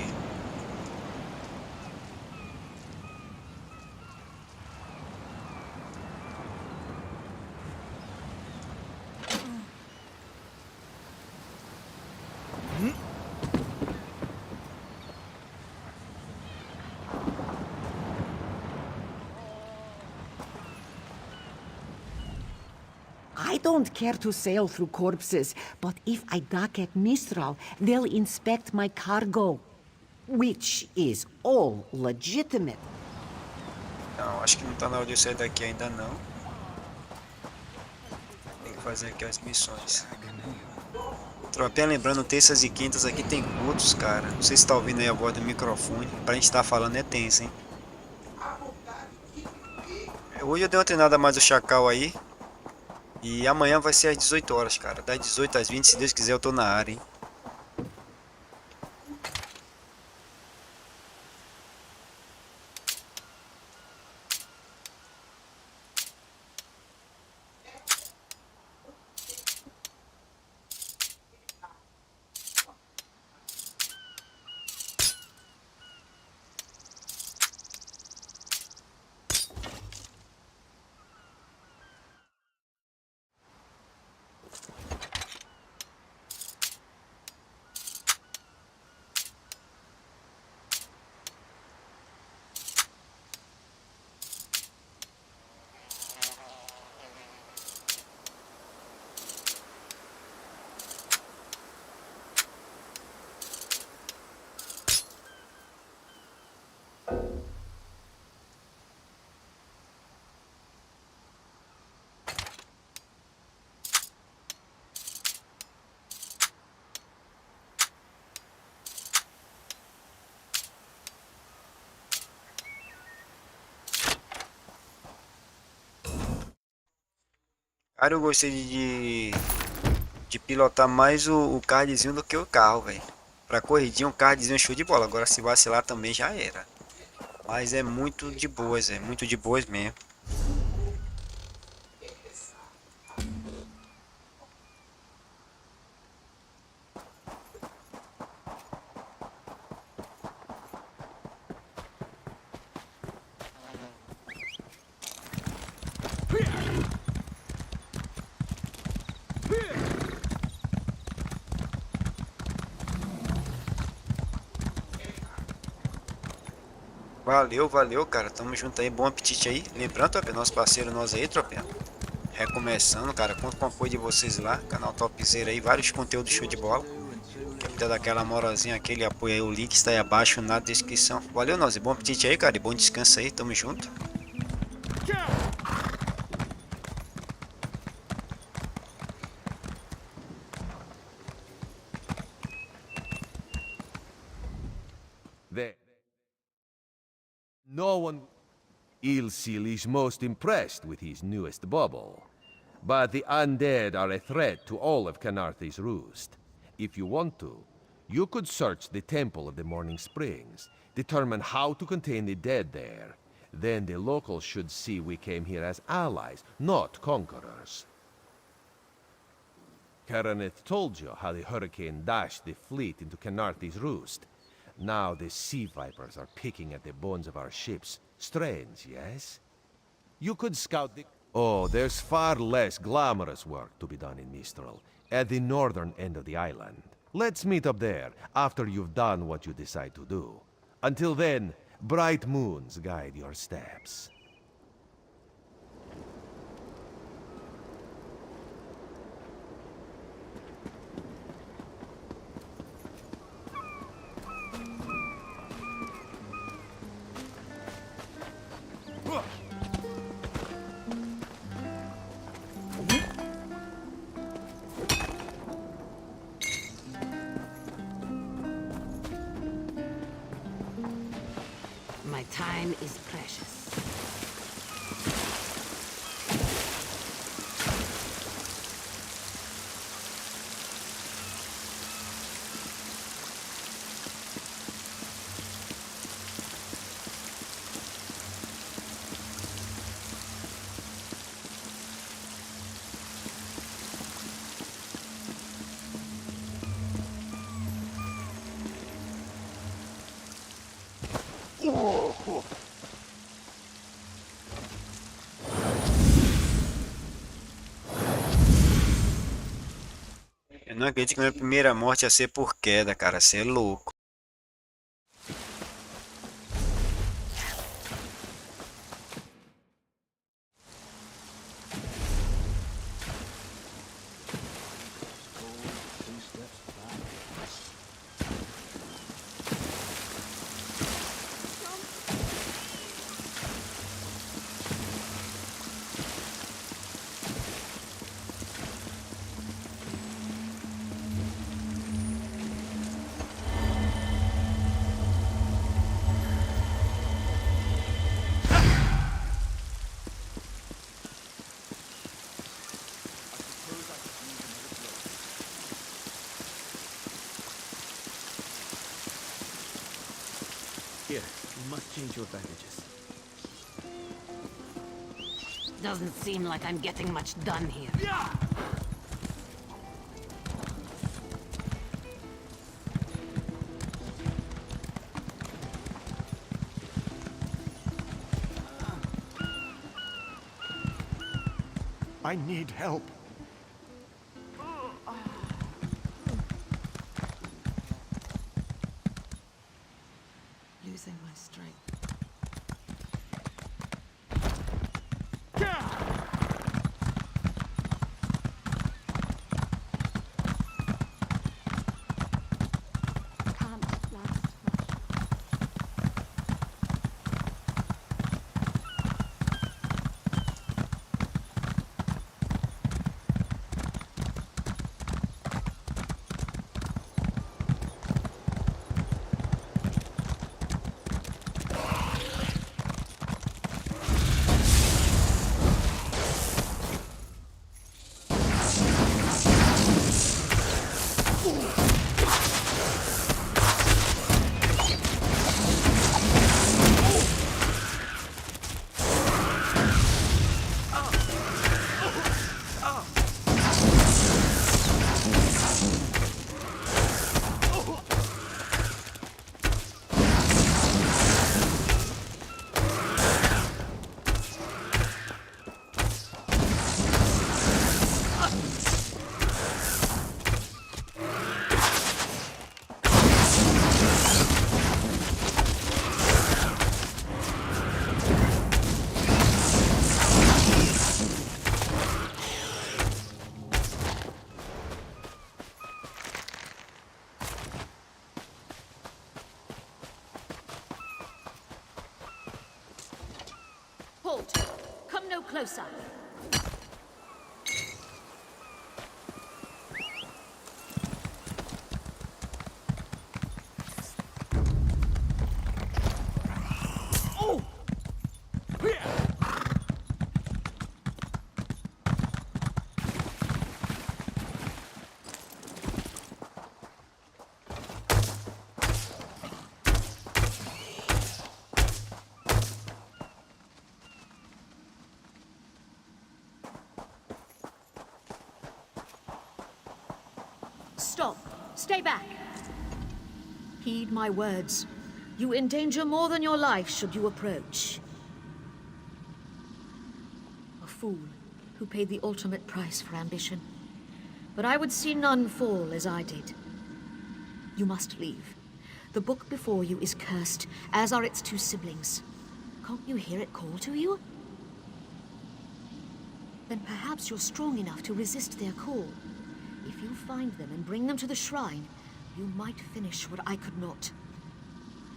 Speaker 19: I don't care to sail through corpses, but if I dock at Mistral, they'll inspect my cargo, which is all legitimate.
Speaker 1: Não, acho que não tá na hora de eu sair daqui ainda não. Tem que fazer aqui as missões. Tropinha, lembrando, terças e quintas aqui tem cultos, cara. Não sei se tá ouvindo aí a voz do microfone. Pra gente tá falando é tenso, hein? Hoje eu dei uma treinada mais do Chacal aí. E amanhã vai ser às 18 horas, cara. Das 18 às 20, se Deus quiser, eu tô na área, hein? Cara, eu gostei de pilotar mais o cardzinho do que o carro, velho. Pra corridinha, um cardzinho show de bola. Agora se vacilar também já era. Mas é muito de boas, é muito de boas mesmo. Valeu, valeu, cara. Tamo junto aí. Bom apetite aí. Lembrando, tropa, nosso parceiro nós aí, tropa. Recomeçando, cara. Conto com o apoio de vocês lá. Canal topzera aí. Vários conteúdos show de bola. Quer me dar daquela moralzinha, aquele apoio aí. O link está aí abaixo na descrição. Valeu, nós. Bom apetite aí, cara. E bom descanso aí. Tamo junto.
Speaker 17: No one... Ilsil is most impressed with his newest bauble. But the undead are a threat to all of Canarthi's roost. If you want to, you could search the Temple of the Morning Springs, determine how to contain the dead there. Then the locals should see we came here as allies, not conquerors. Karaneth told you how the hurricane dashed the fleet into Canarthi's roost. Now the sea vipers are picking at the bones of our ships. Strange, yes? You could scout the... Oh, there's far less glamorous work to be done in Mistral, at the northern end of the island. Let's meet up there, after you've done what you decide to do. Until then, bright moons guide your steps.
Speaker 18: My time is precious.
Speaker 1: Eu não acredito que minha primeira morte ia ser por queda, cara. Você é louco.
Speaker 20: Here, you must change your bandages.
Speaker 18: Doesn't seem like I'm getting much done here.
Speaker 5: I need help.
Speaker 11: Losing my strength.
Speaker 18: Halt! Come no closer. Stop. Stay back. Heed my words. You endanger more than your life should you approach. A fool who paid the ultimate price for ambition. But I would see none fall as I did. You must leave. The book before you is cursed, as are its two siblings. Can't you hear it call to you? Then perhaps you're strong enough to resist their call. If you find them and bring them to the shrine, you might finish what I could not.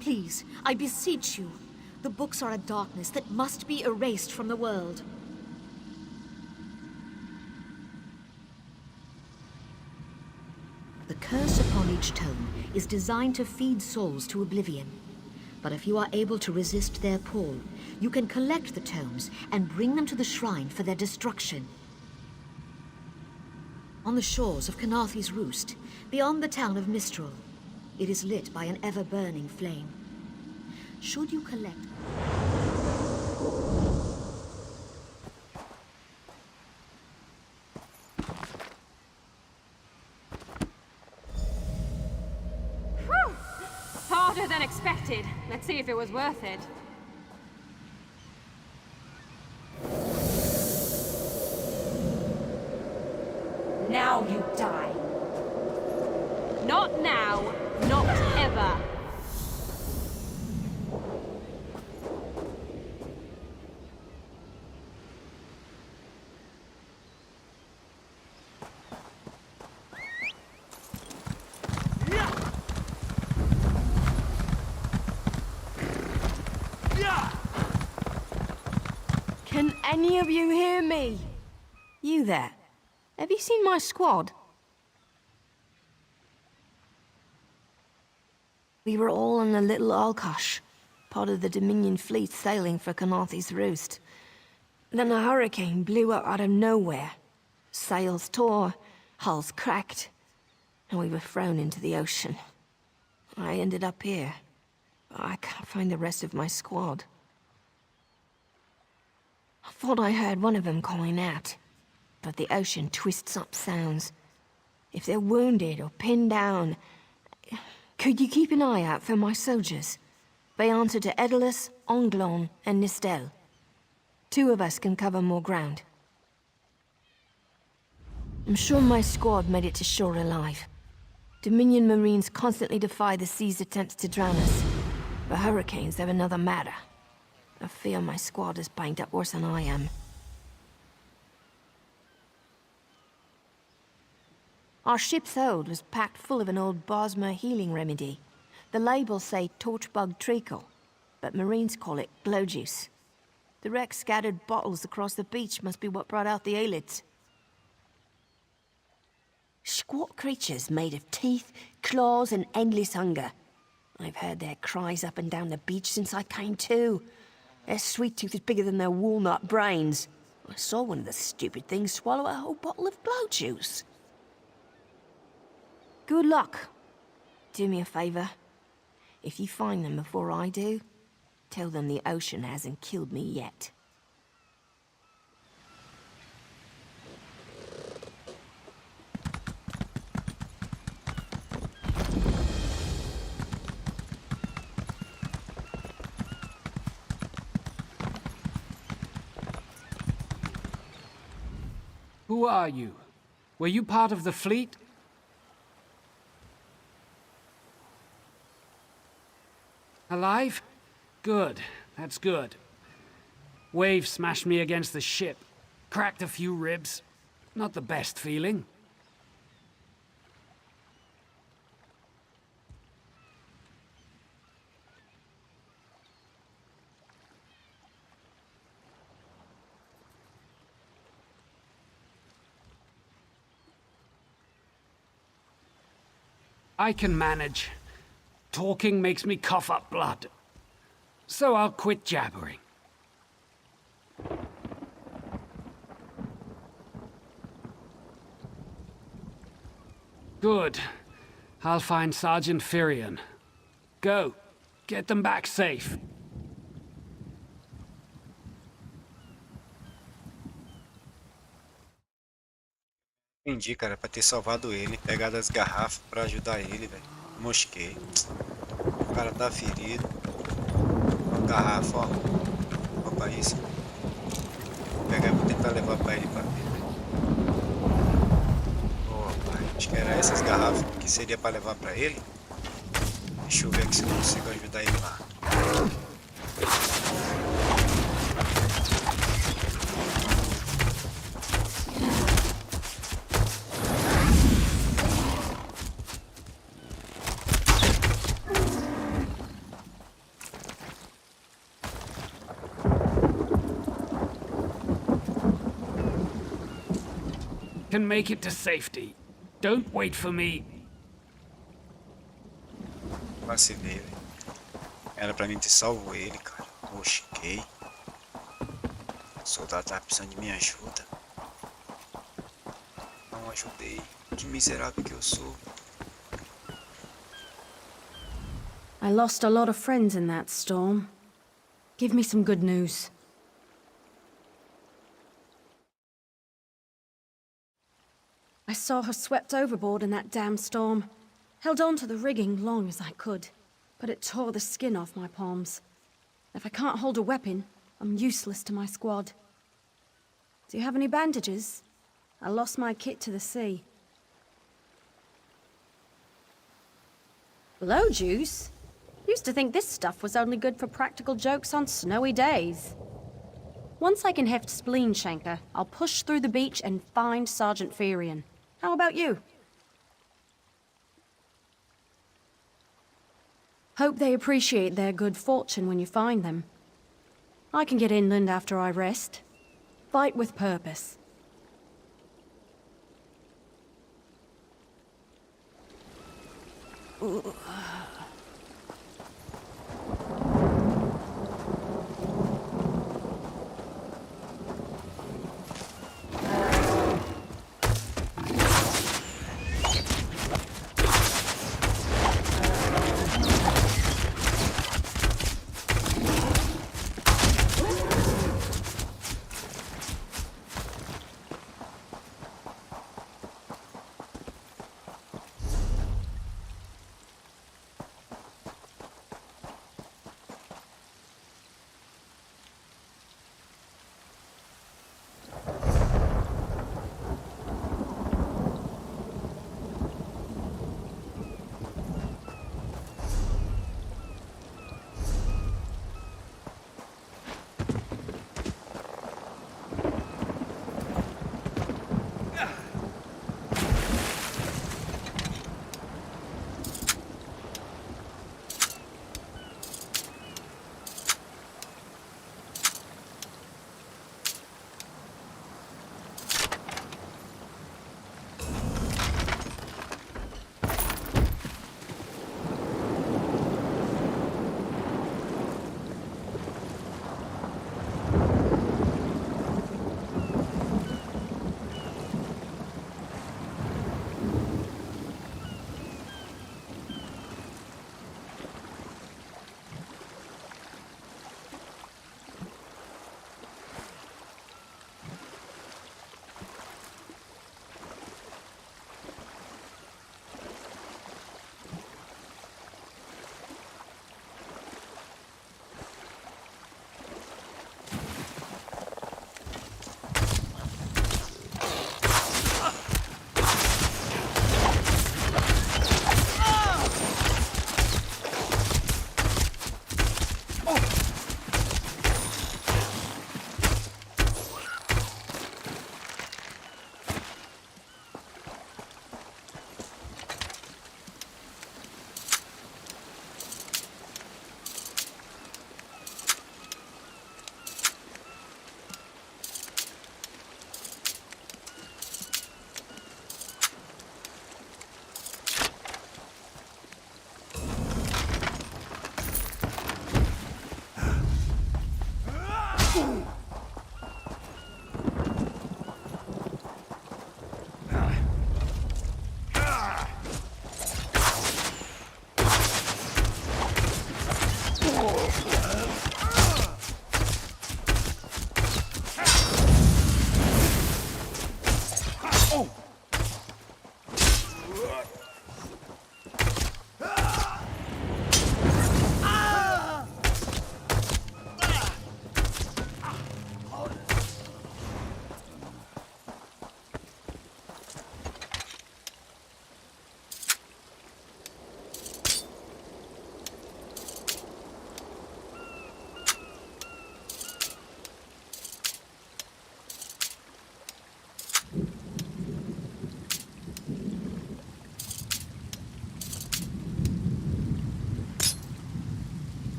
Speaker 18: Please, I beseech you. The books are a darkness that must be erased from the world. The curse upon each tome is designed to feed souls to oblivion. But if you are able to resist their pull, you can collect the tomes and bring them to the shrine for their destruction. On the shores of Canathi's Roost, beyond the town of Mistral, it is lit by an ever-burning flame. Should you collect...
Speaker 21: Whew! Harder than expected. Let's see if it was worth it.
Speaker 18: Now you die.
Speaker 21: Not now, not ever.
Speaker 22: Can any of you hear me? You there? Have you seen my squad? We were all in a little Alkosh, part of the Dominion fleet sailing for Canathi's Roost. Then a hurricane blew up out of nowhere. Sails tore, hulls cracked, and we were thrown into the ocean. I ended up here. I can't find the rest of my squad. I thought I heard one of them calling out. But the ocean twists up sounds. If they're wounded or pinned down, could you keep an eye out for my soldiers? They answer to Edalus, Onglon, and Nistel. 2 of us can cover more ground. I'm sure my squad made it to shore alive. Dominion Marines constantly defy the sea's attempts to drown us. But hurricanes are another matter. I fear my squad is banged up worse than I am. Our ship's hold was packed full of an old Bosmer healing remedy. The labels say torchbug treacle, but Marines call it glow juice. The wreck scattered bottles across the beach must be what brought out the aelids. Squat creatures made of teeth, claws, and endless hunger. I've heard their cries up and down the beach since I came to. Their sweet tooth is bigger than their walnut brains. I saw one of the stupid things swallow a whole bottle of glow juice. Good luck. Do me a favor. If you find them before I do, tell them the ocean hasn't killed me yet.
Speaker 23: Who are you? Were you part of the fleet? Alive? Good. That's good. Wave smashed me against the ship. Cracked a few ribs. Not the best feeling. I can manage. Talking makes me cough up blood. So I'll quit jabbering. Good. I'll find Sergeant Firion. Go. Get them back safe.
Speaker 1: Entendi, cara, pra ter salvado ele, pegado as garrafas pra ajudar ele, velho. Mosquei. O cara tá ferido. Garrafa, ó. Opa, isso. Vou pegar e vou tentar levar pra ele pra ver, velho. Opa, acho que era essas garrafas que seria pra levar pra ele. Deixa eu ver aqui se eu consigo ajudar ele lá.
Speaker 23: Can make it to safety. Don't wait for me.
Speaker 1: Vacilei, velho. Era pra mim ter salvo ele, cara. Mosquei. O soldado tava precisando de minha ajuda. Não ajudei. Que miserável que eu sou.
Speaker 11: I lost a lot of friends in that storm. Give me some good news. I saw her swept overboard in that damn storm. Held on to the rigging long as I could, but it tore the skin off my palms. If I can't hold a weapon, I'm useless to my squad. Do you have any bandages? I lost my kit to the sea. Blow juice? Used to think this stuff was only good for practical jokes on snowy days. Once I can heft Spleen Shanker, I'll push through the beach and find Sergeant Firion. How about you? Hope they appreciate their good fortune when you find them. I can get inland after I rest. Fight with purpose. Ooh.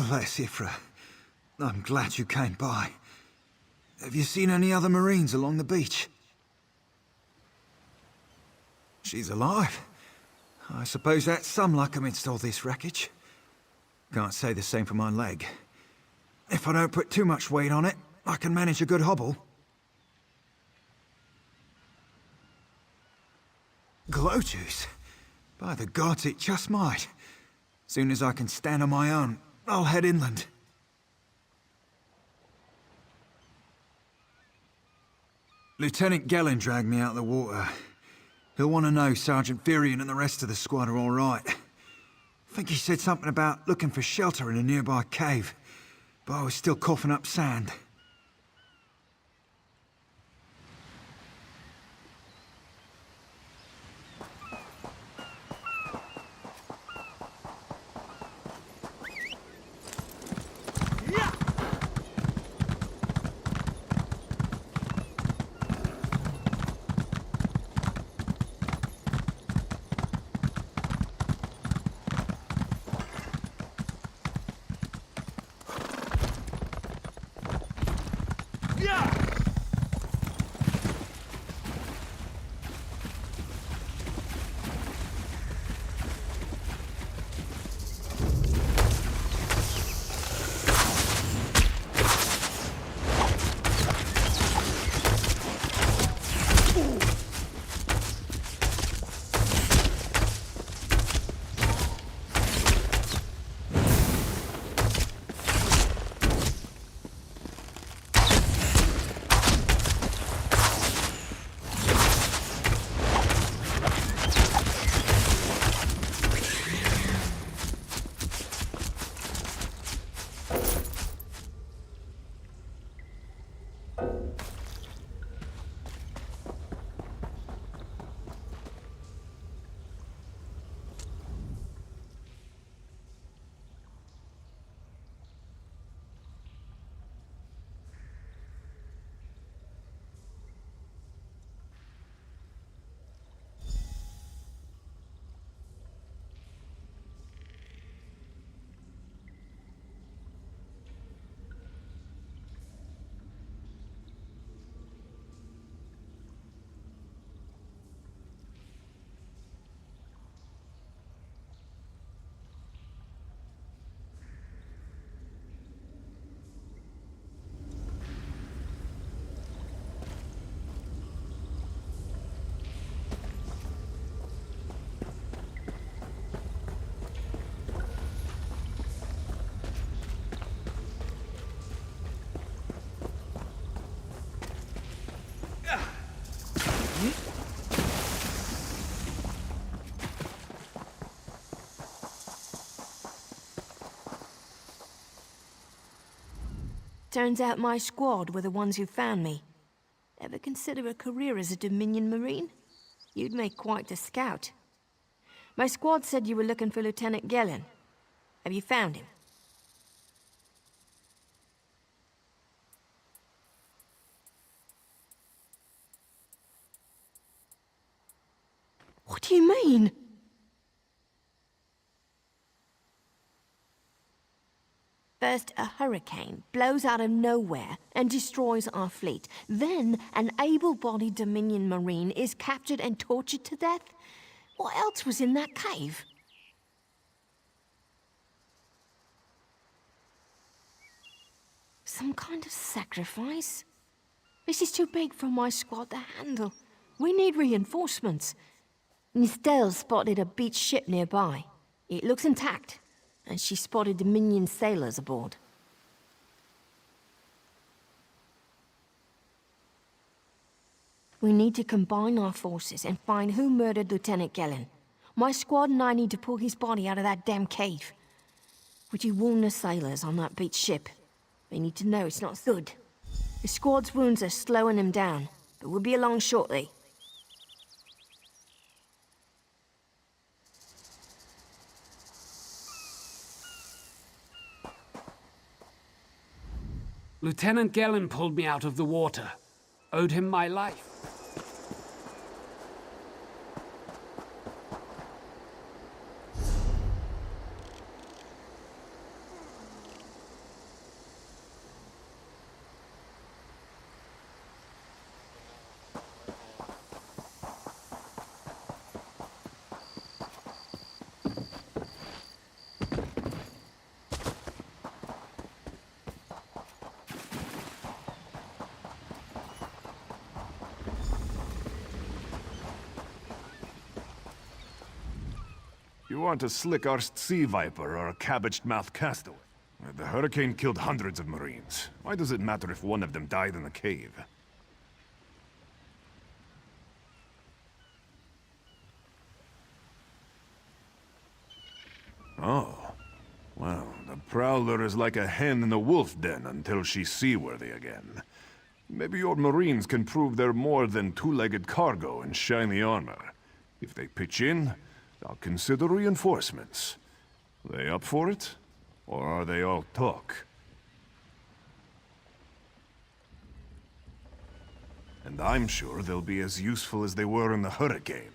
Speaker 10: Bless Ifra. I'm glad you came by. Have you seen any other Marines along the beach? She's alive. I suppose that's some luck amidst all this wreckage. Can't say the same for my leg. If I don't put too much weight on it, I can manage a good hobble. Glow juice? By the gods, it just might. Soon as I can stand on my own, I'll head inland. Lieutenant Gellin dragged me out of the water. He'll want to know Sergeant Furion and the rest of the squad are all right. I think he said something about looking for shelter in a nearby cave, but I was still coughing up sand.
Speaker 22: Turns out my squad were the ones who found me. Ever consider a career as a Dominion Marine? You'd make quite a scout. My squad said you were looking for Lieutenant Gellin. Have you found him? What do you mean? First, a hurricane blows out of nowhere and destroys our fleet. Then, an able-bodied Dominion Marine is captured and tortured to death? What else was in that cave? Some kind of sacrifice? This is too big for my squad to handle. We need reinforcements. Nistel spotted a beached ship nearby. It looks intact, and she spotted Dominion sailors aboard. We need to combine our forces and find who murdered Lieutenant Gellin. My squad and I need to pull his body out of that damn cave. Would you warn the sailors on that beached ship? They need to know it's not good. The squad's wounds are slowing him down, but we'll be along shortly.
Speaker 23: Lieutenant Gellin pulled me out of the water. Owed him my life.
Speaker 2: You want a slick-arsed sea viper or a cabbage-mouthed castaway? The hurricane killed hundreds of Marines. Why does it matter if one of them died in the cave? Oh. Well, the Prowler is like a hen in a wolf den until she's seaworthy again. Maybe your Marines can prove they're more than two-legged cargo in shiny armor. If they pitch in, I'll consider reinforcements. They up for it? Or are they all talk? And I'm sure they'll be as useful as they were in the hurricane.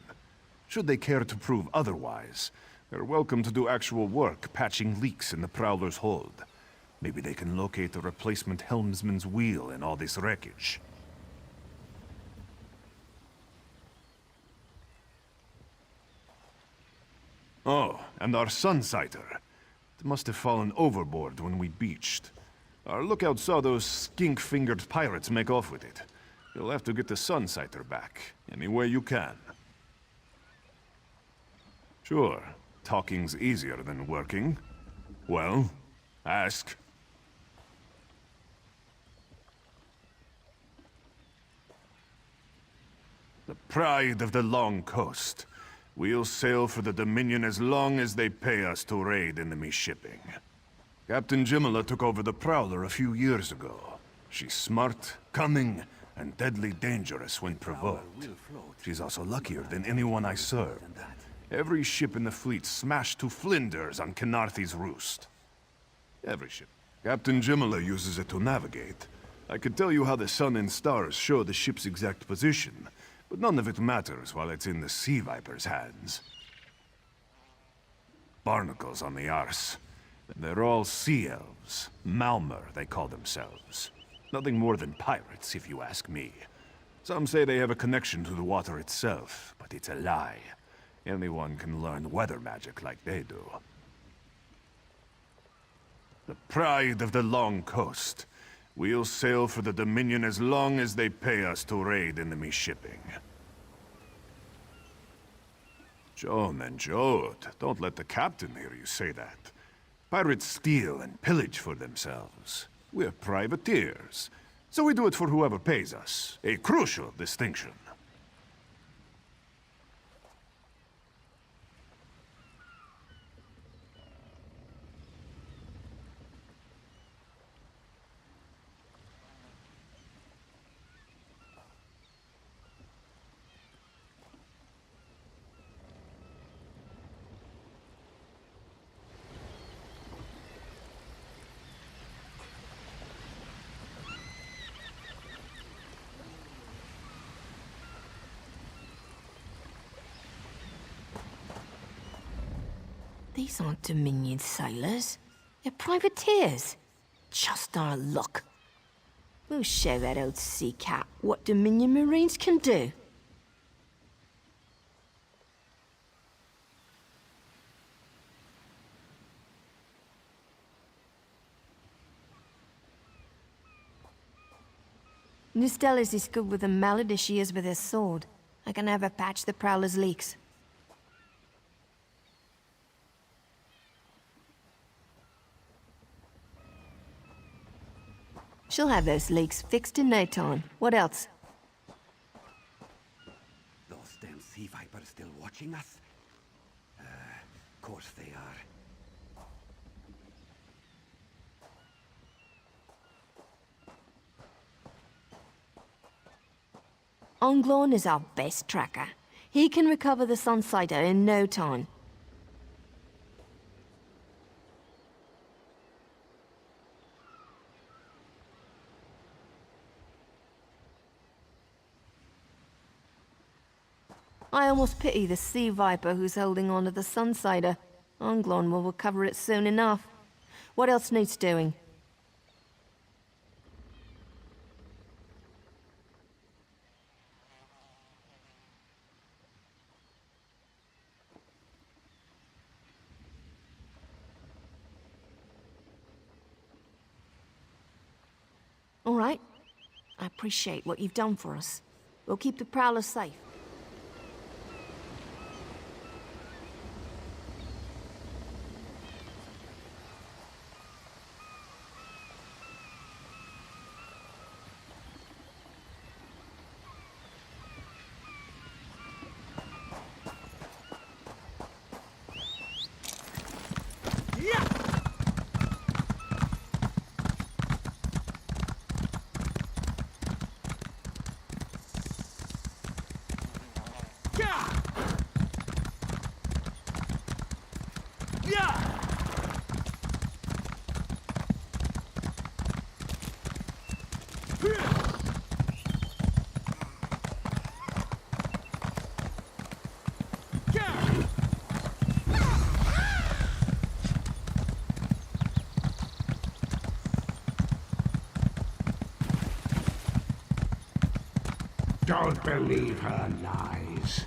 Speaker 2: Should they care to prove otherwise, they're welcome to do actual work patching leaks in the Prowler's hold. Maybe they can locate a replacement helmsman's wheel in all this wreckage. Oh, and our Sunsighter. It must have fallen overboard when we beached. Our lookout saw those skink-fingered pirates make off with it. You'll have to get the Sunsighter back, any way you can. Sure, talking's easier than working. Well, ask. The pride of the long coast. We'll sail for the Dominion as long as they pay us to raid enemy shipping. Captain Jimala took over the Prowler a few years ago. She's smart, cunning, and deadly dangerous when provoked. She's also luckier than anyone I served. Every ship in the fleet smashed to flinders on Kynarthi's roost. Every ship. Captain Jimala uses it to navigate. I could tell you how the sun and stars show the ship's exact position, but none of it matters while it's in the Sea Viper's hands. Barnacles on the arse. They're all sea elves. Malmer, they call themselves. Nothing more than pirates, if you ask me. Some say they have a connection to the water itself, but it's a lie. Anyone can learn weather magic like they do. The pride of the long coast. We'll sail for the Dominion as long as they pay us to raid enemy shipping. Joan and Jode, don't let the captain hear you say that. Pirates steal and pillage for themselves. We're privateers, so we do it for whoever pays us. A crucial distinction.
Speaker 22: These aren't Dominion sailors. They're privateers. Just our luck. We'll show that old sea cat what Dominion Marines can do. Nistella's as good with a mallet as she is with her sword. I can have her patch the Prowler's leaks. She'll have those leaks fixed in no time. What else?
Speaker 6: Those damn Sea Vipers still watching us? Of course they are.
Speaker 22: Onglorn is our best tracker. He can recover the Sunsighter in no time. I almost pity the Sea Viper who's holding on to the Sunsighter. Onglorn will recover it soon enough. What else needs doing? All right. I appreciate what you've done for us. We'll keep the Prowler safe.
Speaker 16: Don't believe her lies.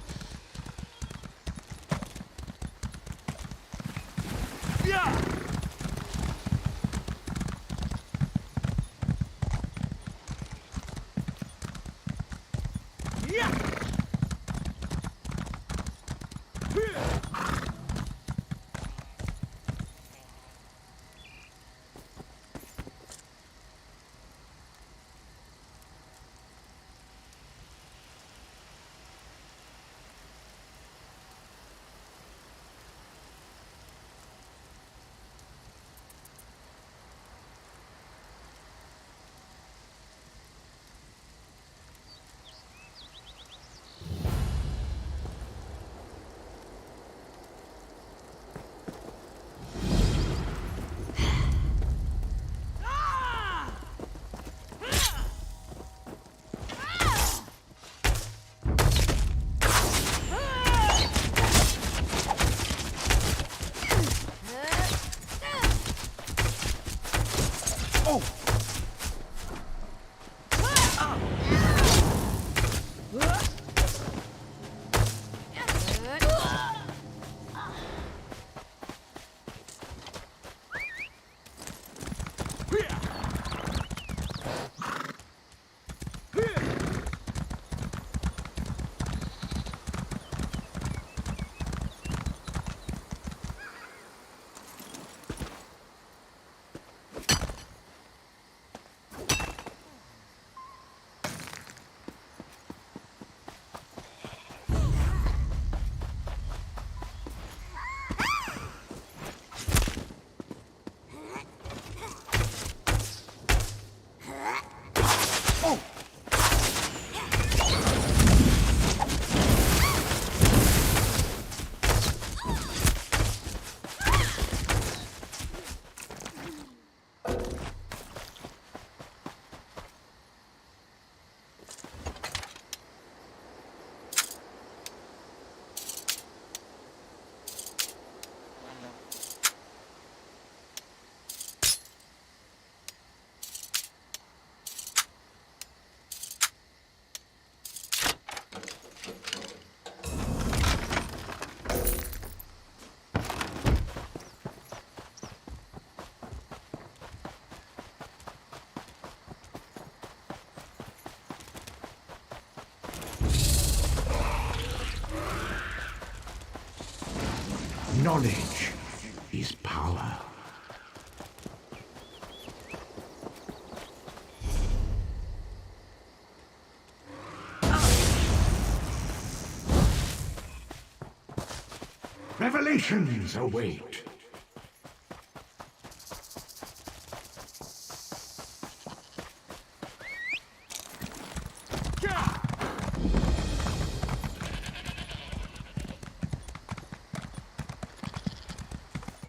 Speaker 16: Knowledge is power. Revelations await.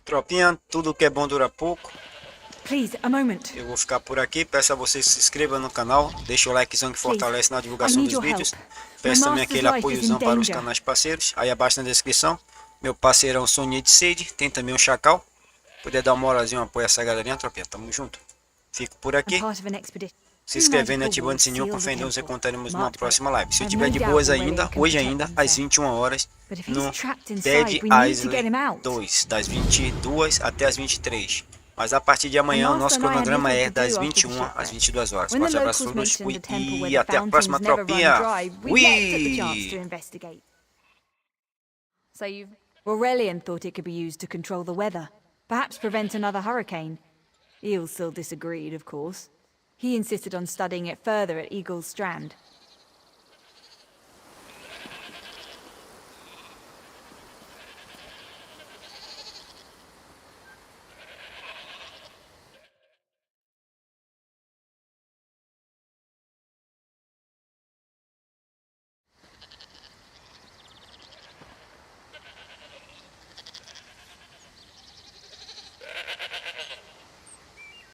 Speaker 1: Tropinha, tudo que é bom dura pouco.
Speaker 3: Please, a moment.
Speaker 1: Eu vou ficar por aqui, peço a vocês que se inscrevam no canal, deixa o likezão que fortalece na divulgação dos vídeos. Peço também aquele apoiozão para os canais parceiros, aí abaixo na descrição. Meu parceirão Sonia de Sede, tem também o Chacal. Puder dar uma moralzinha, apoia essa galerinha, tropinha, tamo junto. Fico por aqui. Se inscrevendo e ativando o sininho, com fé em Deus, encontraremos numa próxima live. Se eu tiver de boas ainda, hoje ainda, às 21 horas, no Dead Island 2, das 22 até as 23. Mas a partir de amanhã, o nosso cronograma é das 21 às 22 horas. Forte abraço a todos e até a próxima, tropinha. Ui!
Speaker 3: Aurelian thought it could be used to control the weather, perhaps prevent another hurricane. Eel still disagreed, of course. He insisted on studying it further at Eagle's Strand.